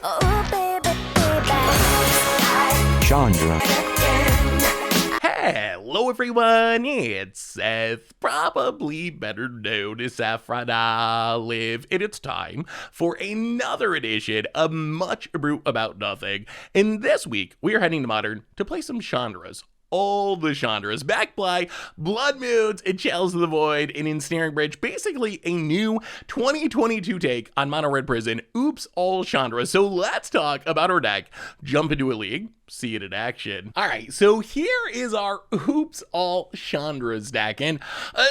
Oh, baby, baby. Chandra. Hello everyone, it's Seth, probably better known as Saffron Olive, and it's time for another edition of Much Abrew About Nothing. And this week, we are heading to Modern to play some Chandras. All the Chandras, backed by Blood Moons and Chalice of the Void and Ensnaring Bridge, basically a new 2022 take on Mono Red Prison. Oops, all Chandras. So let's talk about our deck, jump into a league, see it in action. All right, so here is our Oops All Chandras deck, and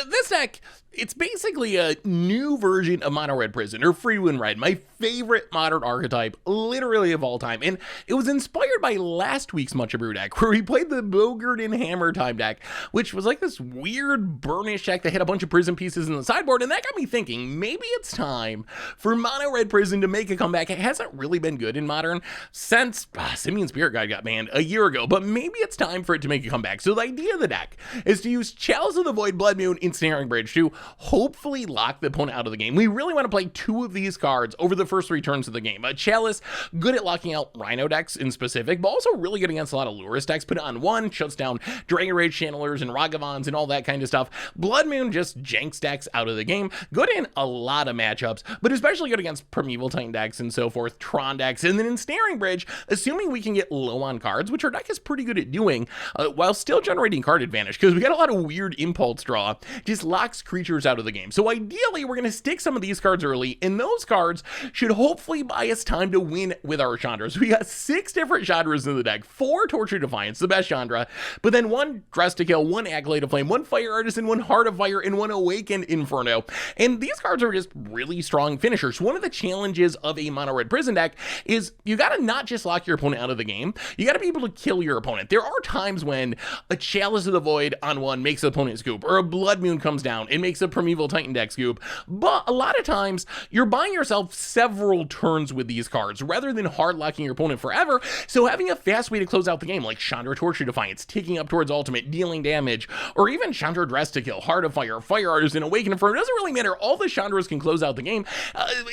this deck, it's basically a new version of Mono Red Prison, or Free Win Red, my favorite modern archetype, literally of all time, and it was inspired by last week's Much Abrew deck, where we played the Bogart and Hammer Time deck, which was like this weird burnish deck that had a bunch of prison pieces in the sideboard, and that got me thinking, maybe it's time for Mono Red Prison to make a comeback. It hasn't really been good in Modern since Simian Spirit Guide got banned a year ago, but maybe it's time for it to make a comeback. So the idea of the deck is to use Chalice of the Void, Blood Moon, Ensnaring Bridge to hopefully lock the opponent out of the game. We really want to play two of these cards over the first three turns of the game. Chalice, good at locking out Rhino decks in specific, but also really good against a lot of Lurus decks. Put it on one, shuts down Dragon Rage Channelers and Ragavans and all that kind of stuff. Blood Moon just janks decks out of the game. Good in a lot of matchups, but especially good against Primeval Titan decks and so forth, Tron decks. And then Ensnaring Bridge, assuming we can get low on cards, which our deck is pretty good at doing, while still generating card advantage, because we got a lot of weird impulse draw, just locks creatures out of the game. So ideally, we're going to stick some of these cards early, and those cards should hopefully buy us time to win with our Chandras. We got 6 different Chandras in the deck, 4 Torture Defiance, the best Chandra, but then 1 Dress to Kill, 1 Acolyte of Flame, 1 Fire Artisan, 1 Heart of Fire, and 1 Awakened Inferno. And these cards are just really strong finishers. One of the challenges of a Mono Red Prison deck is you got to not just lock your opponent out of the game, you got to be able to kill your opponent. There are times when a Chalice of the Void on one makes the opponent scoop, or a Blood Moon comes down and makes a Primeval Titan deck scoop, but a lot of times you're buying yourself several turns with these cards rather than hard locking your opponent forever. So having a fast way to close out the game, like Chandra Torture Defiance, ticking up towards ultimate, dealing damage, or even Chandra Dress to Kill, Heart of Fire, Fire Artisan, Awakened Inferno, doesn't really matter. All the Chandras can close out the game,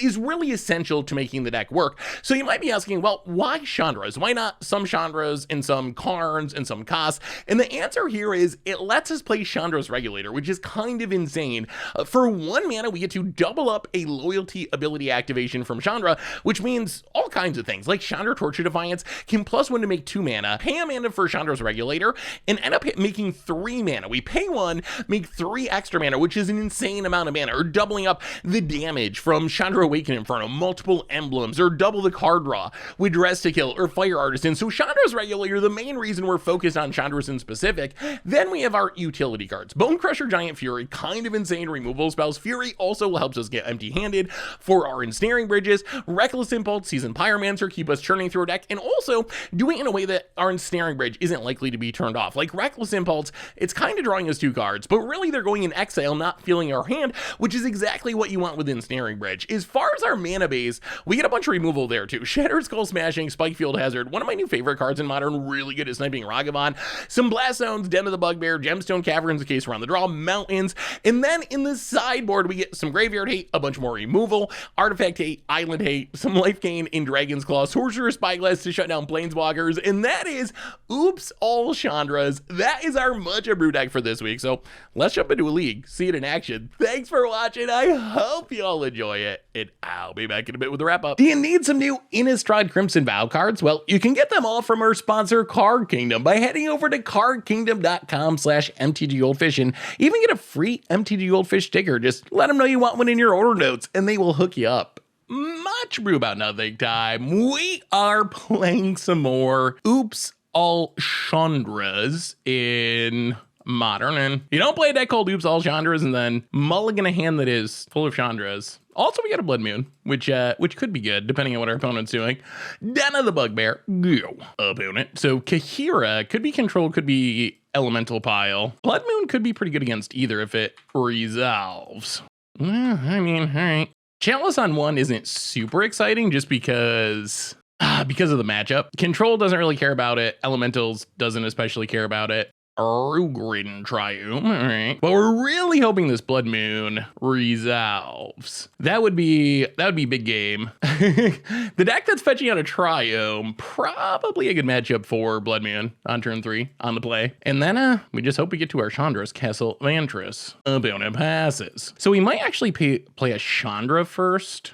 is really essential to making the deck work. So you might be asking, well, why Chandras? Why not some Chandras and some Karns and some Kas? And the answer here is it lets us play Chandra's Regulator, which is kind of insane. For 1 mana, we get to double up a loyalty ability activation from Chandra, which means all kinds of things, like Chandra Torture Defiance can +1 to make 2 mana, pay a mana for Chandra's Regulator, and end up making 3 mana. We pay 1, make 3 extra mana, which is an insane amount of mana, or doubling up the damage from Chandra Awakened Inferno, multiple emblems, or double the card draw with Dress to Kill or Fire Artisan. So Chandra's Regulator, the main reason we're focused on Chandras in specific. Then we have our utility cards. Bone Crusher Giant Fury, kind of insane removal spells. Fury also helps us get empty-handed for our Ensnaring Bridges. Reckless Impulse, Seasoned Pyromancer, keep us churning through our deck, and also do it in a way that our Ensnaring Bridge isn't likely to be turned off. Like Reckless Impulse, it's kind of drawing us 2 cards, but really they're going in exile, not filling our hand, which is exactly what you want with Ensnaring Bridge. As far as our mana base, we get a bunch of removal there too. Shattered Skull Smashing, Spike Field Hazard, one of my new favorite cards in Modern, really good at sniping Ragavan, some Blast Zones, Den of the Bugbear, Gemstone Caverns in case we're on the draw, Mountains, and then in the sideboard we get some Graveyard Hate, a bunch more removal, Artifact Hate, Island Hate, some life gain in Dragon's Claw, Sorcerer's Spyglass to shut down Planeswalkers, and that is Oops All Chandras. That is our Much Abrew deck for this week, so let's jump into a league, see it in action. Thanks for watching, I hope you all enjoy it, and I'll be back in a bit with a wrap up. Do you need some new Innistrad Crimson Vow cards? Well, you can get them all from our sponsor Card Kingdom by heading over to cardkingdom.com/MTGOldfish and even get a free MTG Goldfish sticker. Just let them know you want one in your order notes and they will hook you up. Much Brew About Nothing time. We are playing some more Oops All Chandras in Modern, and you don't play a deck called Oops All Chandras and then mulligan a hand that is full of Chandras. Also, we got a Blood Moon, which could be good, depending on what our opponent's doing. Den of the Bugbear, go, opponent. So Kahira could be control, could be Elemental Pile. Blood Moon could be pretty good against either if it resolves. Well, I mean, all right. Chalice on 1 isn't super exciting just because of the matchup. Control doesn't really care about it. Elementals doesn't especially care about it. Rugrin Triume. All right. But we're really hoping this Blood Moon resolves. That would be big game. The deck that's fetching out a Triume, probably a good matchup for Blood Moon on turn 3 on the play. And then we just hope we get to our Chandras, Castle Vantris. Opponent passes. So we might actually play a Chandra first.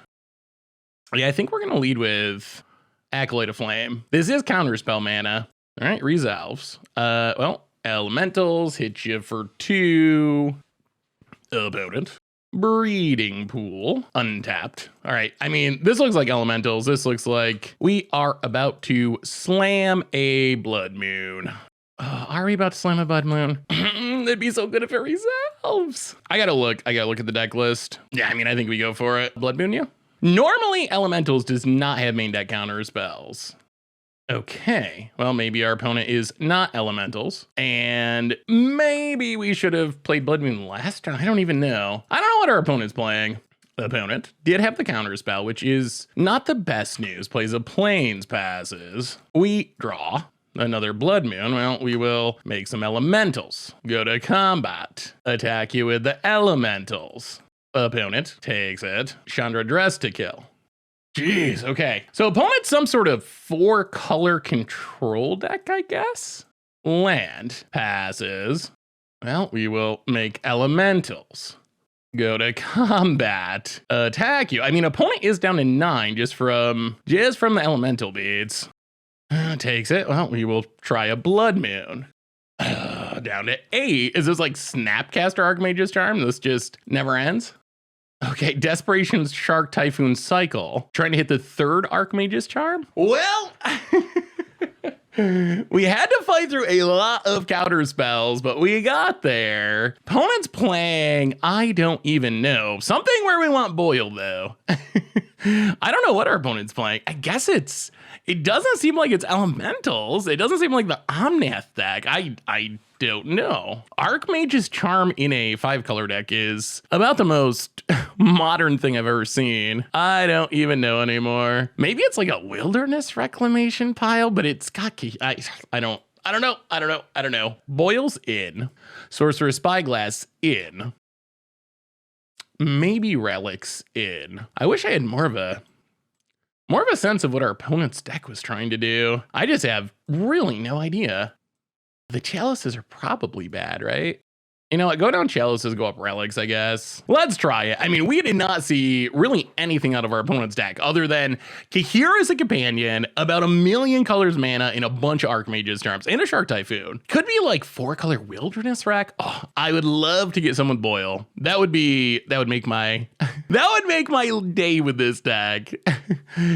Yeah, I think we're going to lead with Acolyte of Flame. This is counterspell mana. All right, resolves. Well, Elementals hit you for 2. Opponent. Breeding Pool. Untapped. All right, I mean, this looks like Elementals. This looks like we are about to slam a Blood Moon. Are we about to slam a Blood Moon? That'd be so good if it resolves. I gotta look at the deck list. Yeah, I mean, I think we go for it. Blood Moon, yeah. Normally, Elementals does not have main deck counter spells. Okay, well, maybe our opponent is not Elementals, and maybe we should have played Blood Moon last turn. I don't even know. I don't know what our opponent's playing. The opponent did have the counter spell, which is not the best news. Plays a Plains, passes. We draw another Blood Moon. Well, we will make some Elementals. Go to combat. Attack you with the Elementals. Opponent takes it. Chandra dress to kill. Jeez, okay. So opponent's some sort of 4-color control deck, I guess? Land passes. Well, we will make Elementals. Go to combat. Attack you. I mean, opponent is down to 9 just from the Elemental beads. Takes it. Well, we will try a Blood Moon. Down to 8. Is this like Snapcaster Archmage's Charm? This just never ends? Okay, Desperation's Shark Typhoon Cycle. Trying to hit the 3rd Archmage's Charm? Well, we had to fight through a lot of counter spells, but we got there. Opponent's playing, I don't even know. Something where we want Boil, though. I don't know what our opponent's playing. I guess it doesn't seem like it's Elementals. It doesn't seem like the Omnath deck. I don't know. Archmage's Charm in a 5-color deck is about the most modern thing I've ever seen. I don't even know anymore. Maybe it's like a Wilderness Reclamation pile, but it's got I don't know. Boils in. Sorcerer's Spyglass in. Maybe Relics in. I wish I had more of a sense of what our opponent's deck was trying to do. I just have really no idea. The Chalices are probably bad, right? You know what? Go down Chalices, go up Relics, I guess. Let's try it. I mean, we did not see really anything out of our opponent's deck other than Kahir is a companion, about 1,000,000 colors mana, and a bunch of Archmage's Charms, and a Shark Typhoon. Could be like 4-color Wilderness Rack. Oh, I would love to get someone Boil. That would make my day with this deck.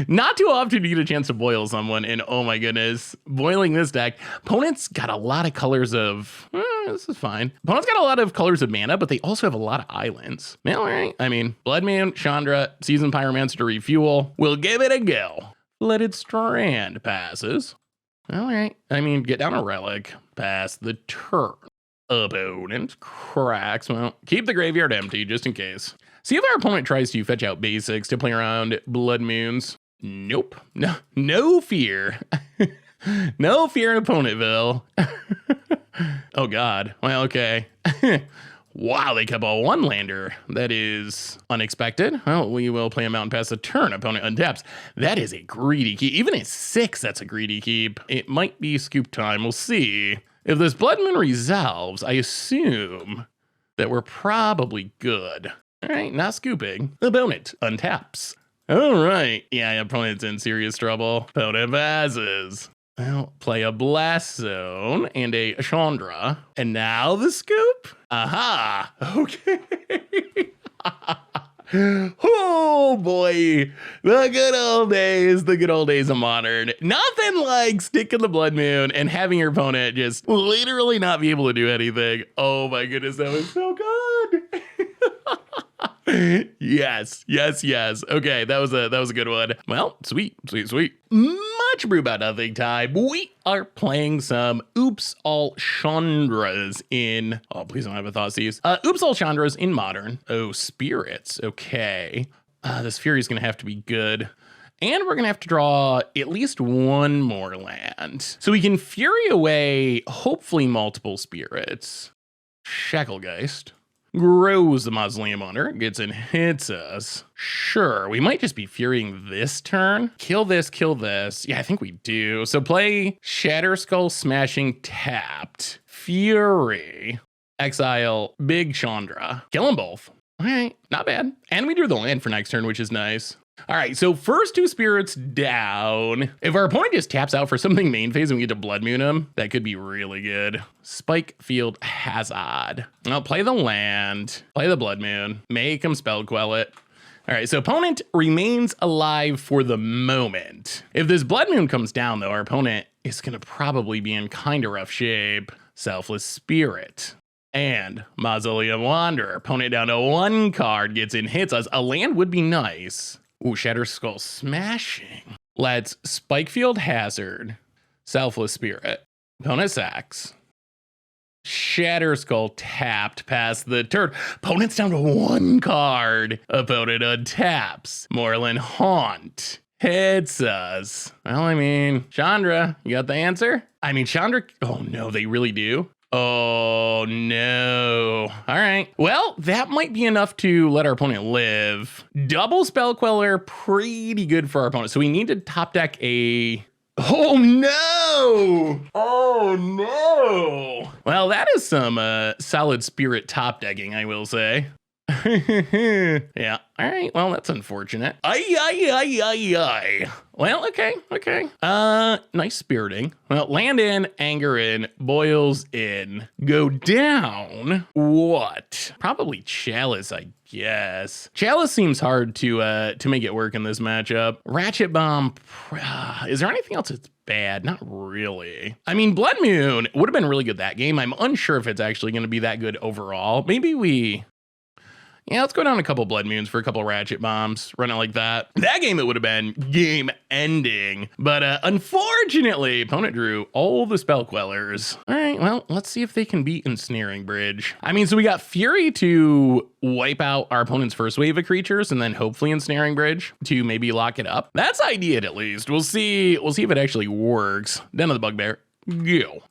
Not too often you get a chance to Boil someone, and oh my goodness, boiling this deck. Opponent's got a lot of colors of, this is fine. Opponent's got a lot of colors of mana, but they also have a lot of islands. Well, all right. I mean, Blood Moon, Chandra, Seasoned Pyromancer to refuel. We'll give it a go. Flooded Strand passes. Well, all right. I mean, get down a Relic. Pass the turn. Opponent cracks. Well, keep the graveyard empty just in case. See if our opponent tries to fetch out basics to play around Blood Moons. Nope. No fear. No fear in Opponentville. Oh God. Well, okay. Wow, they kept a 1-lander. That is unexpected. Well, we will play a Mountain Pass the turn. Opponent untaps. That is a greedy keep. Even at 6, that's a greedy keep. It might be scoop time. We'll see. If this Blood Moon resolves, I assume that we're probably good. All right, not scooping. Opponent untaps. All right. Yeah, opponent's in serious trouble. Opponent passes. Well, play a Blast Zone and a Chandra. And now the scoop? Aha! Okay. Oh boy. The good old days of Modern. Nothing like sticking the Blood Moon and having your opponent just literally not be able to do anything. Oh my goodness, that was so good. Yes. Okay, that was a good one. Well, sweet. Much Abrew About Nothing time. We are playing some Oops All Chandras in. Oh, please don't have a thought, Steve. Oops All Chandras in Modern. Oh, spirits. Okay. This Fury's gonna have to be good. And we're going to have to draw at least one more land. So we can Fury away, hopefully, multiple spirits. Shacklegeist. Grows the Mausoleum Hunter, gets and hits us. Sure, we might just be Furying this turn. Kill this, kill this. Yeah, I think we do. So play Shatter Skull Smashing tapped. Fury. Exile Big Chandra. Kill them both. All right, not bad. And we drew the land for next turn, which is nice. All right, so first two spirits down. If our opponent just taps out for something main phase and we get to Blood Moon him, that could be really good. Spike Field Hazard. I'll play the land, play the Blood Moon, make him spell quell it. All right, so opponent remains alive for the moment. If this Blood Moon comes down, though, our opponent is going to probably be in kind of rough shape. Selfless Spirit. And Mausoleum Wanderer. Opponent down to one card, gets in, hits us. A land would be nice. Ooh, Shatter Skull Smashing. Let's Spikefield Hazard. Selfless Spirit. Opponent sacks. Shatter Skull tapped past the turn. Opponent's down to one card. Opponent untaps. Moorland Haunt. Hits us. Well, I mean, Chandra, you got the answer? I mean, Chandra, oh no, they really do? Oh no. All right. Well, that might be enough to let our opponent live. Double Spell Queller, pretty good for our opponent. So we need to top deck a... Oh no! Oh no! Well, that is some solid spirit top decking, I will say. Yeah. All right. Well, that's unfortunate. Ay. Well, okay. Nice spiriting. Well, land in, anger in, boils in, go down. What? Probably Chalice, I guess. Chalice seems hard to make it work in this matchup. Ratchet Bomb. Is there anything else that's bad? Not really. I mean, Blood Moon would have been really good that game. I'm unsure if it's actually going to be that good overall. Maybe we... Yeah, let's go down a couple Blood Moons for a couple Ratchet Bombs. Run it like that. That game, it would have been game ending. But unfortunately, opponent drew all the Spell Quellers. All right, well, let's see if they can beat Ensnaring Bridge. I mean, so we got Fury to wipe out our opponent's first wave of creatures, and then hopefully Ensnaring Bridge to maybe lock it up. That's ideal, at least. We'll see if it actually works. Den of the Bugbear. Go.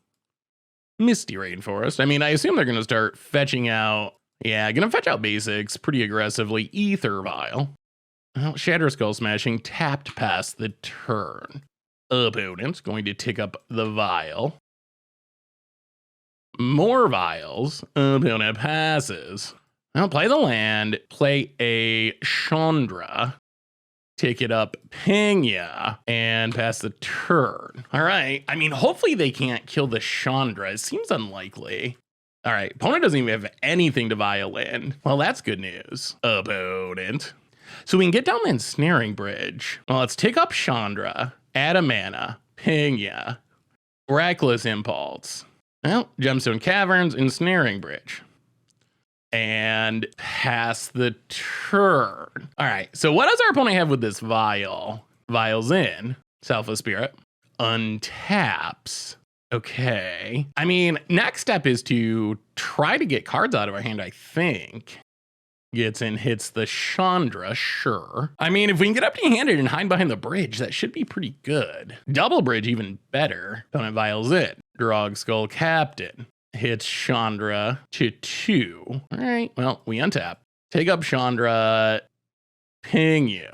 Misty Rainforest. I mean, I assume they're going to start fetching out... Yeah, gonna fetch out basics pretty aggressively. Ether Vial. Well, Shatter Skull Smashing tapped past the turn. Opponent's going to tick up the Vial. More Vials. Opponent passes. Well, play the land. Play a Chandra. Tick it up, ping ya, and pass the turn. All right. I mean, hopefully they can't kill the Chandra. It seems unlikely. All right, opponent doesn't even have anything to violin. Well, that's good news, opponent. So we can get down the Ensnaring Bridge. Well, let's take up Chandra, add a mana, ping ya, Reckless Impulse. Well, Gemstone Caverns, Ensnaring Bridge. And pass the turn. All right, so what does our opponent have with this Vial? Vial's in, Selfless Spirit, untaps. Okay. I mean, next step is to try to get cards out of our hand, I think. Gets in, hits the Chandra, sure. I mean, if we can get empty-handed and hide behind the bridge, that should be pretty good. Double bridge, even better. Opponent Vials it. Drog Skull Captain. Hits Chandra to 2. All right, well, we untap. Take up Chandra. Ping you.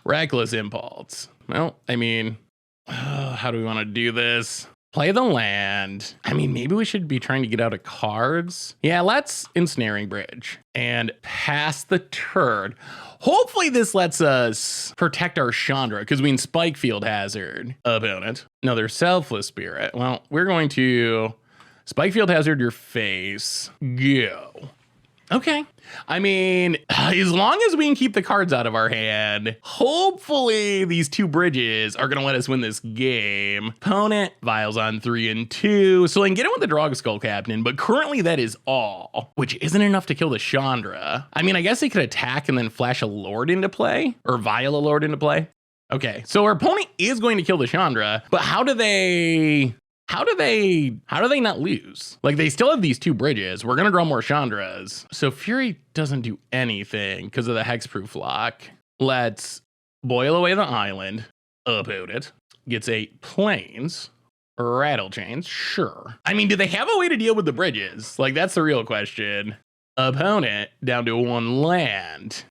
Reckless Impulse. Well, I mean, how do we want to do this? Play the land. I mean, maybe we should be trying to get out of cards. Yeah, let's Ensnaring Bridge and pass the turn. Hopefully this lets us protect our Chandra because we can Spikefield Hazard opponent. Another Selfless Spirit. Well, we're going to Spikefield Hazard your face. Go. Okay. I mean, as long as we can keep the cards out of our hand, hopefully these two bridges are going to let us win this game. Opponent, Vials on 3 and 2. So I can get in with the Drog Skull Captain, but currently that is all, which isn't enough to kill the Chandra. I mean, I guess they could attack and then flash a Lord into play, or Vial a Lord into play. Okay, so our opponent is going to kill the Chandra, but how do they not lose? Like, they still have these two bridges. We're gonna draw more Chandras. So Fury doesn't do anything because of the hexproof lock. Let's boil away the island, opponent gets a plains, rattle chains, sure. I mean, do they have a way to deal with the bridges? Like, that's the real question. Opponent down to 1 land.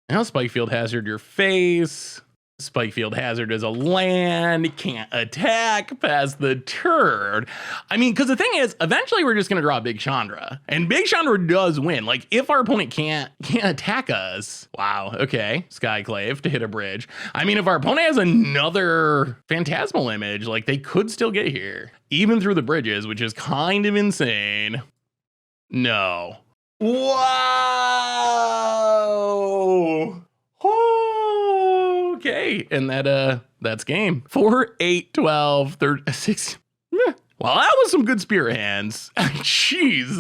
Now Spikefield Hazard your face. Spikefield Hazard is a land, can't attack past the turn. I mean, because the thing is, eventually we're just going to draw Big Chandra. And Big Chandra does win. Like, if our opponent can't attack us. Wow, okay. Skyclave to hit a bridge. I mean, if our opponent has another Phantasmal Image, like, they could still get here. Even through the bridges, which is kind of insane. No. Wow! Okay, and that's game. 4, 8, 12, 36. Well, that was some good spirit hands. Jeez,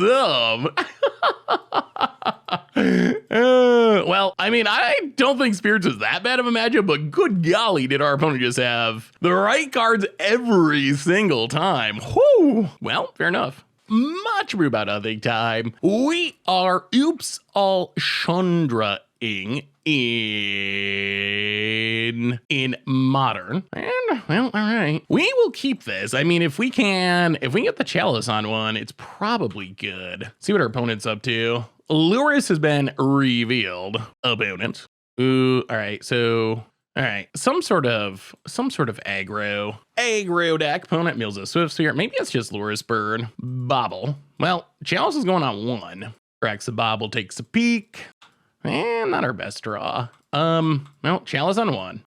well, I mean, I don't think spirits is that bad of a matchup, but good golly, did our opponent just have the right cards every single time. Whew. Well, fair enough. Much Abrew About Nothing time. We are all Chandra-ing in modern. And well, all right. We will keep this. I mean, if we get the chalice on one, it's probably good. See what our opponent's up to. Luris has been revealed. Opponent. Ooh, all right. So all right, some sort of aggro deck. Opponent mills a Swift Sphere. Maybe it's just Luris Bird. Bobble. Well, Chalice is going on 1. Cracks the bobble, takes a peek. And not our best draw. Well, Chalice on 1.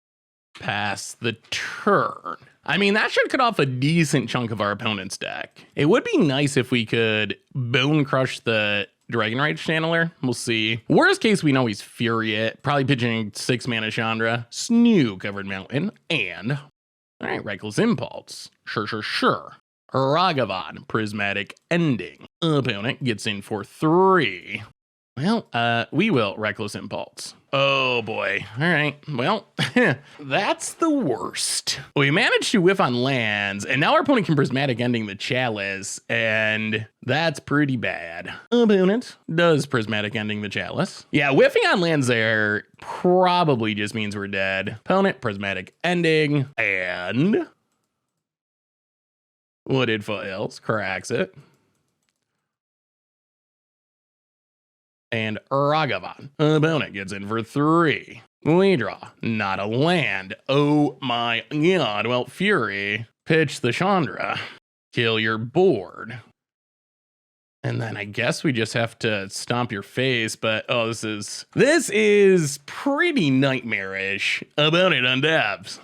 Pass the turn. I mean, that should cut off a decent chunk of our opponent's deck. It would be nice if we could bone crush the Dragon Rage Channeler. We'll see. Worst case, we know he's Furiate. Probably pitching 6 mana Chandra. Snoo Covered Mountain. And, all right, Reckless Impulse. Sure. Ragavan. Prismatic Ending. Opponent gets in for 3. Well, we will Reckless Impulse. Oh boy. All right. Well, that's the worst. We managed to whiff on lands, and now our opponent can Prismatic Ending the Chalice, and that's pretty bad. Opponent does Prismatic Ending the Chalice. Yeah, whiffing on lands there probably just means we're dead. Opponent Prismatic Ending, and Wooded Foothills cracks it. And Ragavan. Opponent gets in for 3. We draw. Not a land. Oh my god. Well, Fury. Pitch the Chandra. Kill your board. And then I guess we just have to stomp your face, but oh, this is pretty nightmarish. Opponent undabs.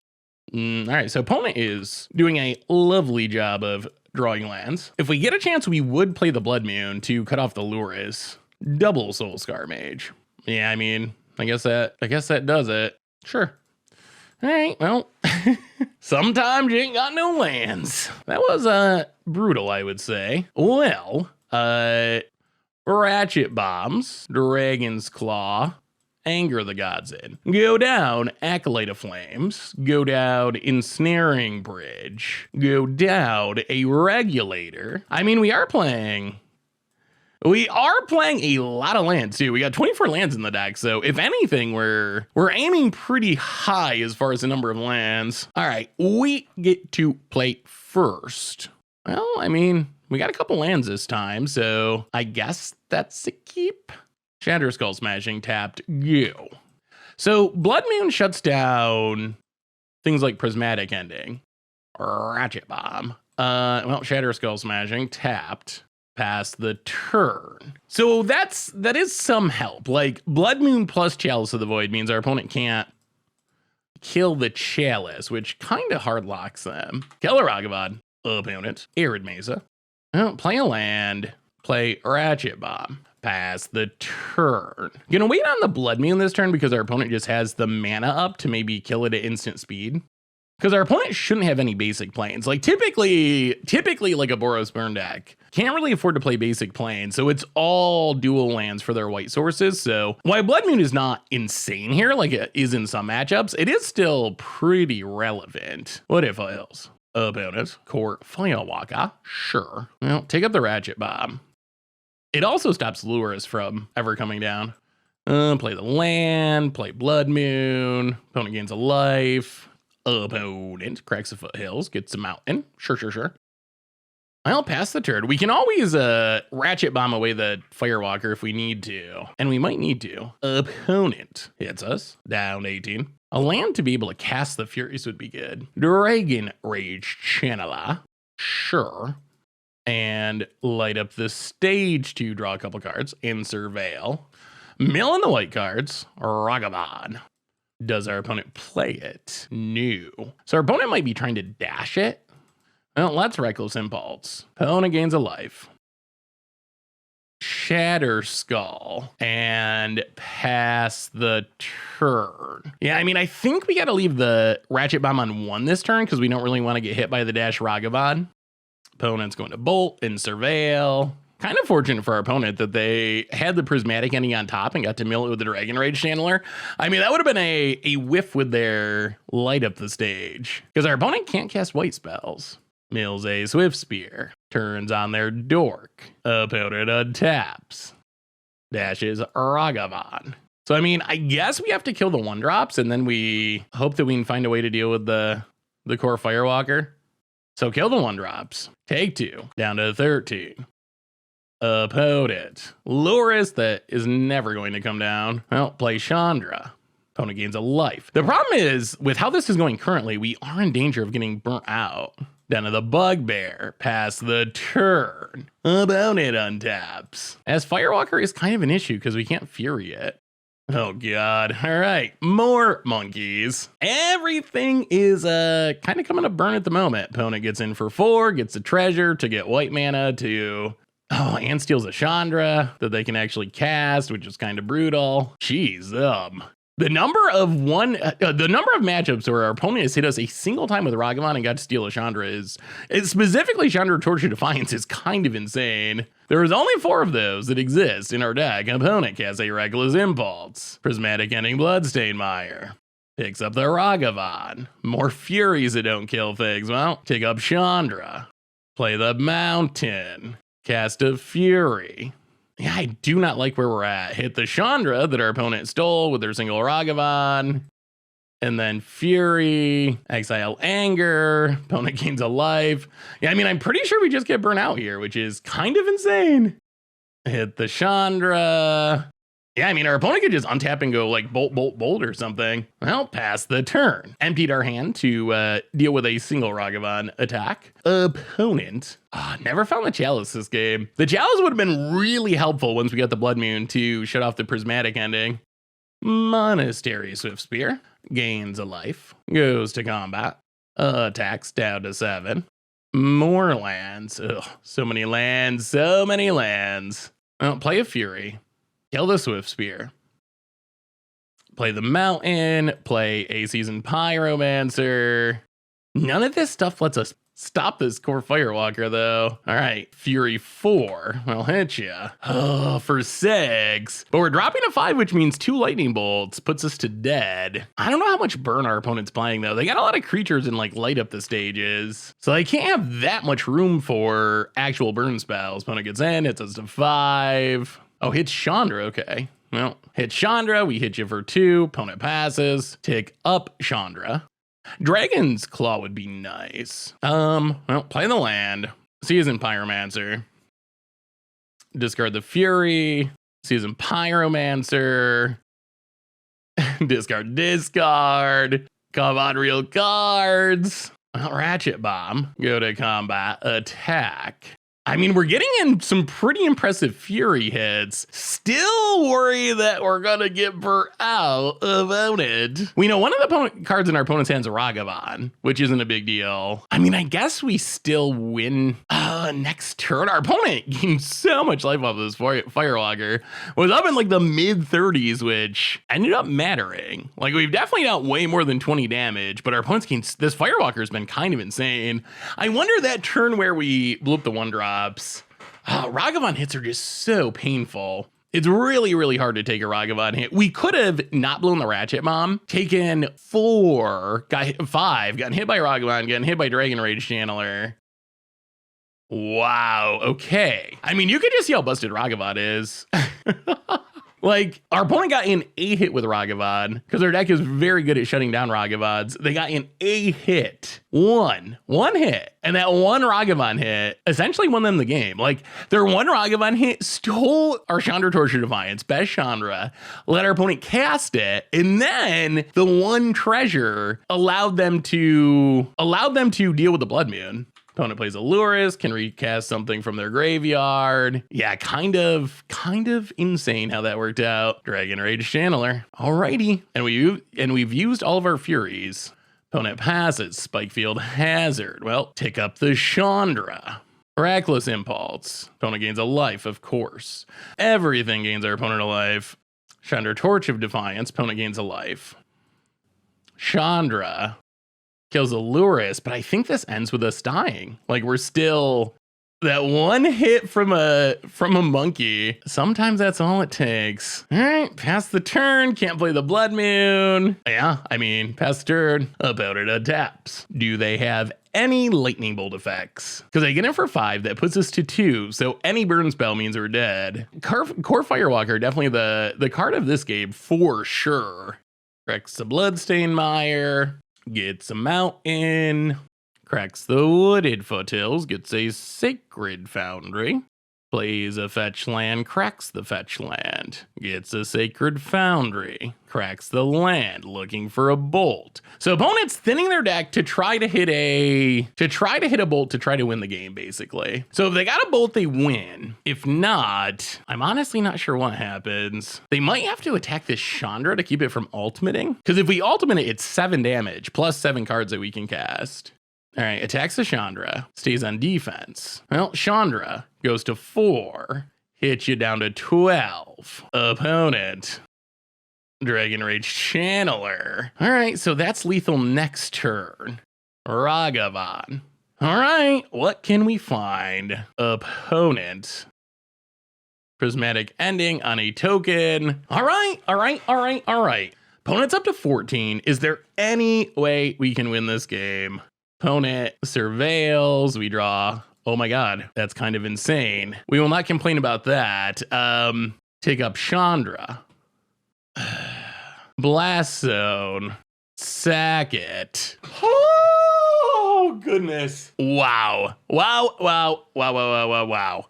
All right, so opponent is doing a lovely job of drawing lands. If we get a chance, we would play the Blood Moon to cut off the Luris. Double Soul Scar Mage. Yeah, I mean, I guess that does it. Sure. All right, well, sometimes you ain't got no lands. That was brutal, I would say. Well, Ratchet Bombs, Dragon's Claw, Anger the Gods in. Go down, Acolyte of Flames. Go down, Ensnaring Bridge. Go down, a Regulator. I mean, we are playing a lot of lands too. We got 24 lands in the deck, so if anything, we're aiming pretty high as far as the number of lands. All right, we get to play first. Well, I mean, we got a couple lands this time, so I guess that's a keep. Shatter Skull Smashing tapped, go. So Blood Moon shuts down things like Prismatic Ending, Ratchet Bomb. Well, Shatter Skull Smashing tapped. Past the turn. So that is some help. Like Blood Moon plus Chalice of the Void means our opponent can't kill the Chalice, which kind of hard locks them. Killer Ragavan, opponent, Arid Mesa. Well, play a land, play Ratchet Bomb. Pass the turn. Gonna wait on the Blood Moon this turn because our opponent just has the mana up to maybe kill it at instant speed. Because our opponent shouldn't have any basic planes. Like typically like a Boros Burn deck can't really afford to play basic planes, so it's all dual lands for their white sources. So while Blood Moon is not insane here, like it is in some matchups, it is still pretty relevant. What if Foothills? Opponent, Court Firewalker, sure. Well, take up the Ratchet Bomb. It also stops Luris from ever coming down. Play the land, play Blood Moon. Opponent gains a life. Opponent cracks the foothills, gets a mountain. Sure. I'll pass the turn. We can always ratchet bomb away the Firewalker if we need to. And we might need to. Opponent hits us. Down 18. A land to be able to cast the Furies would be good. Dragon Rage Channeler. Sure. And light up the stage to draw a couple cards and surveil. Mill in the white cards. Ragavan. Does our opponent play it? No. So our opponent might be trying to dash it. Well, let's Reckless Impulse. Opponent gains a life. Shatter Skull. And pass the turn. Yeah, I mean, I think we got to leave the Ratchet Bomb on 1 this turn because we don't really want to get hit by the dash Ragavan. Opponent's going to Bolt and Surveil. Kind of fortunate for our opponent that they had the Prismatic ending on top and got to mill it with the Dragon Rage Channeler. I mean, that would have been a whiff with their light up the stage because our opponent can't cast white spells. Mills a Swift Spear. Turns on their Dork. Opponent untaps. Dashes Ragavan. So, I mean, I guess we have to kill the 1-drops and then we hope that we can find a way to deal with the core Firewalker. So kill the 1-drops. Take 2. Down to 13. Opponent. Luris that is never going to come down. Well, play Chandra. Opponent gains a life. The problem is, with how this is going currently, we are in danger of getting burnt out. Down to the Bugbear. Pass the turn. Opponent untaps. As Firewalker is kind of an issue because we can't Fury it. Oh god. All right. More monkeys. Everything is kind of coming to burn at the moment. Opponent gets in for 4, gets a treasure to get white mana to... Oh, and steals a Chandra that they can actually cast, which is kind of brutal. Jeez, the number of matchups where our opponent has hit us a single time with Ragavan and got to steal a Chandra is specifically Chandra Torture Defiance is kind of insane. There is only 4 of those that exist in our deck. Opponent casts a Reckless Impulse. Prismatic Ending Bloodstain Mire. Picks up the Ragavan. More Furies that don't kill things. Well, pick up Chandra. Play the Mountain. Cast a Fury. Yeah, I do not like where we're at. Hit the Chandra that our opponent stole with their single Ragavan. And then Fury. Exile Anger. Opponent gains a life. Yeah, I mean, I'm pretty sure we just get burnt out here, which is kind of insane. Hit the Chandra. Yeah, I mean, our opponent could just untap and go like bolt or something. Well, pass the turn. Emptied our hand to deal with a single Ragavan attack. Opponent. Never found the Chalice this game. The Chalice would have been really helpful once we got the Blood Moon to shut off the Prismatic ending. Monastery Swift Spear. Gains a life. Goes to combat. Attacks down to 7. More lands. Ugh, so many lands. Well, play a Fury. Kill the Swift Spear. Play the Mountain. Play a Seasoned Pyromancer. None of this stuff lets us stop this core Firewalker, though. All right, Fury 4. I'll hit ya. Oh, for 6. But we're dropping a 5, which means 2 Lightning Bolts. Puts us to dead. I don't know how much burn our opponent's playing, though. They got a lot of creatures and, like, light up the stages. So they can't have that much room for actual burn spells. Opponent gets in, hits us to 5. Oh, hits Chandra, okay. Well, hit Chandra, we hit you for 2. Opponent passes. Tick up Chandra. Dragon's Claw would be nice. Well, play the land. Seasoned Pyromancer. Discard the Fury. Seasoned Pyromancer. Discard. Come on, real cards. Well, Ratchet Bomb. Go to combat. Attack. I mean, we're getting in some pretty impressive Fury hits. Still worry that we're gonna get burnt out of it. We know one of the cards in our opponent's hands is Ragavan, which isn't a big deal. I mean, I guess we still win next turn. Our opponent gained so much life off of this Firewalker. Was up in like the mid 30s, which ended up mattering. Like, we've definitely got way more than 20 damage, but our opponent's gained, this Firewalker has been kind of insane. I wonder that turn where we blew up the 1-drop. Ragavan hits are just so painful. It's really, really hard to take a Ragavan hit. We could have not blown the Ratchet Bomb, taken 4, got hit 5, gotten hit by Ragavan, gotten hit by Dragon Rage Channeler. Wow, okay. I mean, you can just see how busted Ragavan is. Like, our opponent got in a hit with Ragavan because their deck is very good at shutting down Ragavans. They got in a hit. One hit. And that one Ragavan hit essentially won them the game. Like, their one Ragavan hit stole our Chandra Torture Defiance, best Chandra, let our opponent cast it, and then the one treasure allowed them to deal with the Blood Moon. Opponent plays a Lurrus, can recast something from their graveyard. Yeah, kind of insane how that worked out. Dragon Rage Channeler. Alrighty. And we've used all of our Furies. Opponent passes. Spikefield Hazard. Well, tick up the Chandra. Reckless Impulse. Opponent gains a life, of course. Everything gains our opponent a life. Chandra Torch of Defiance. Opponent gains a life. Chandra kills a Lurrus, but I think this ends with us dying. Like, we're still that one hit from a monkey. Sometimes that's all it takes. All right, pass the turn. Can't play the Blood Moon. Yeah, I mean, pass the turn. Opponent adapts. Do they have any lightning bolt effects? Because I get in for 5, that puts us to 2, so any burn spell means we're dead. Core Firewalker, definitely the card of this game for sure. Corrects the Bloodstained Mire. Gets a mountain, cracks the Wooded Foothills, gets a Sacred Foundry, plays a fetch land, cracks the fetch land, gets a Sacred Foundry, cracks the land, looking for a bolt. So opponents thinning their deck to try to hit a bolt to try to win the game, basically. So if they got a bolt, they win. If not, I'm honestly not sure what happens. They might have to attack this Chandra to keep it from ultimating. Because if we ultimate it, it's 7 damage plus 7 cards that we can cast. All right, attacks the Chandra, stays on defense. Well, Chandra goes to 4, hits you down to 12. Opponent, Dragon Rage Channeler. All right, so that's lethal next turn. Ragavan. All right, what can we find? Opponent, Prismatic Ending on a token. All right. Opponent's up to 14. Is there any way we can win this game? Opponent surveils, we draw. Oh my god, that's kind of insane. We will not complain about that. Take up Chandra. Blast Zone. Sack it. Oh, goodness. Wow. All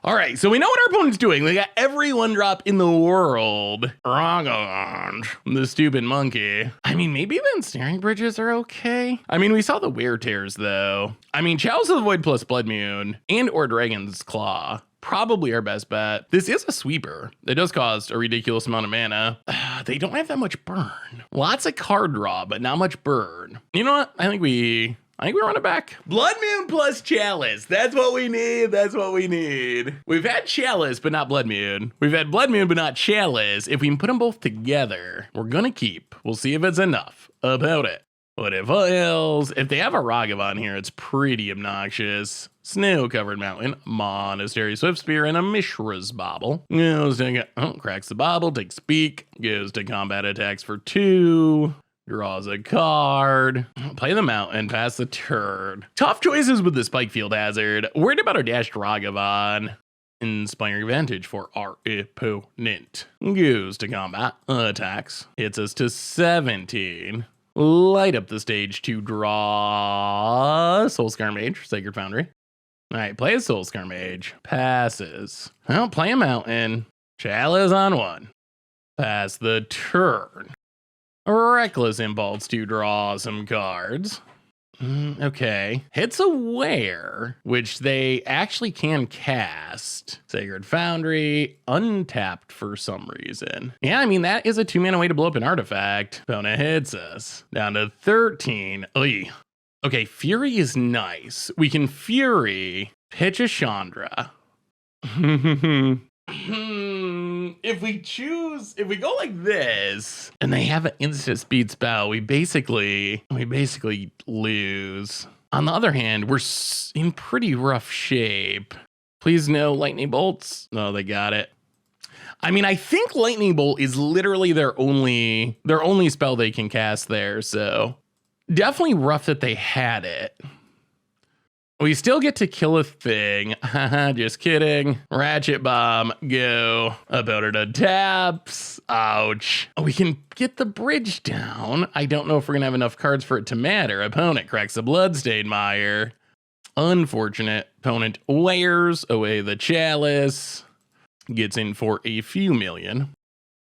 right, so we know what our opponent's doing. They got every 1-drop in the world. Ragavan, the stupid monkey. I mean, maybe the Ensnaring Bridges are okay. I mean, we saw the Wear Tears, though. I mean, Chalice of the Void plus Blood Moon and or Dragon's Claw. Probably our best bet. This is a sweeper. It does cost a ridiculous amount of mana. They don't have that much burn. Lots of card draw, but not much burn. You know what? I think we run it back. Blood Moon plus Chalice. That's what we need. We've had Chalice, but not Blood Moon. We've had Blood Moon, but not Chalice. If we can put them both together, we're gonna keep. We'll see if it's enough. About it. What if Hills? If they have a Ragavan here, it's pretty obnoxious. Snow-covered mountain, Monastery Swiftspear, and a Mishra's Bauble. Cracks the bauble, takes peek, goes to combat attacks for 2. Draws a card. Play the mountain, pass the turn. Tough choices with the Spikefield Hazard. Worried about our dashed Ragavan. Inspiring Vantage for our opponent. Goes to combat, attacks, hits us to 17. Light up the stage to draw Soulscar Mage, Sacred Foundry. All right, play a Soulscar Mage. Passes. Well, play a mountain. Chalice on 1. Pass the turn. Reckless Impulse to draw some cards. Okay. Hits a Wear, which they actually can cast. Sacred Foundry, untapped for some reason. Yeah, I mean, that is a 2-mana way to blow up an artifact. Opponent hits us. Down to 13. Oy. Okay, Fury is nice. We can Fury, pitch a Chandra. If we go like this, and they have an instant speed spell, we basically lose. On the other hand, we're in pretty rough shape. Please no lightning bolts. No, they got it. I mean, I think lightning bolt is literally their only spell they can cast there. So definitely rough that they had it. We still get to kill a thing. Haha, just kidding. Ratchet Bomb, go. Opponent taps. Ouch. We can get the bridge down. I don't know if we're gonna have enough cards for it to matter. Opponent cracks a Bloodstained Mire. Unfortunate. Opponent wears away the Chalice. Gets in for a few million.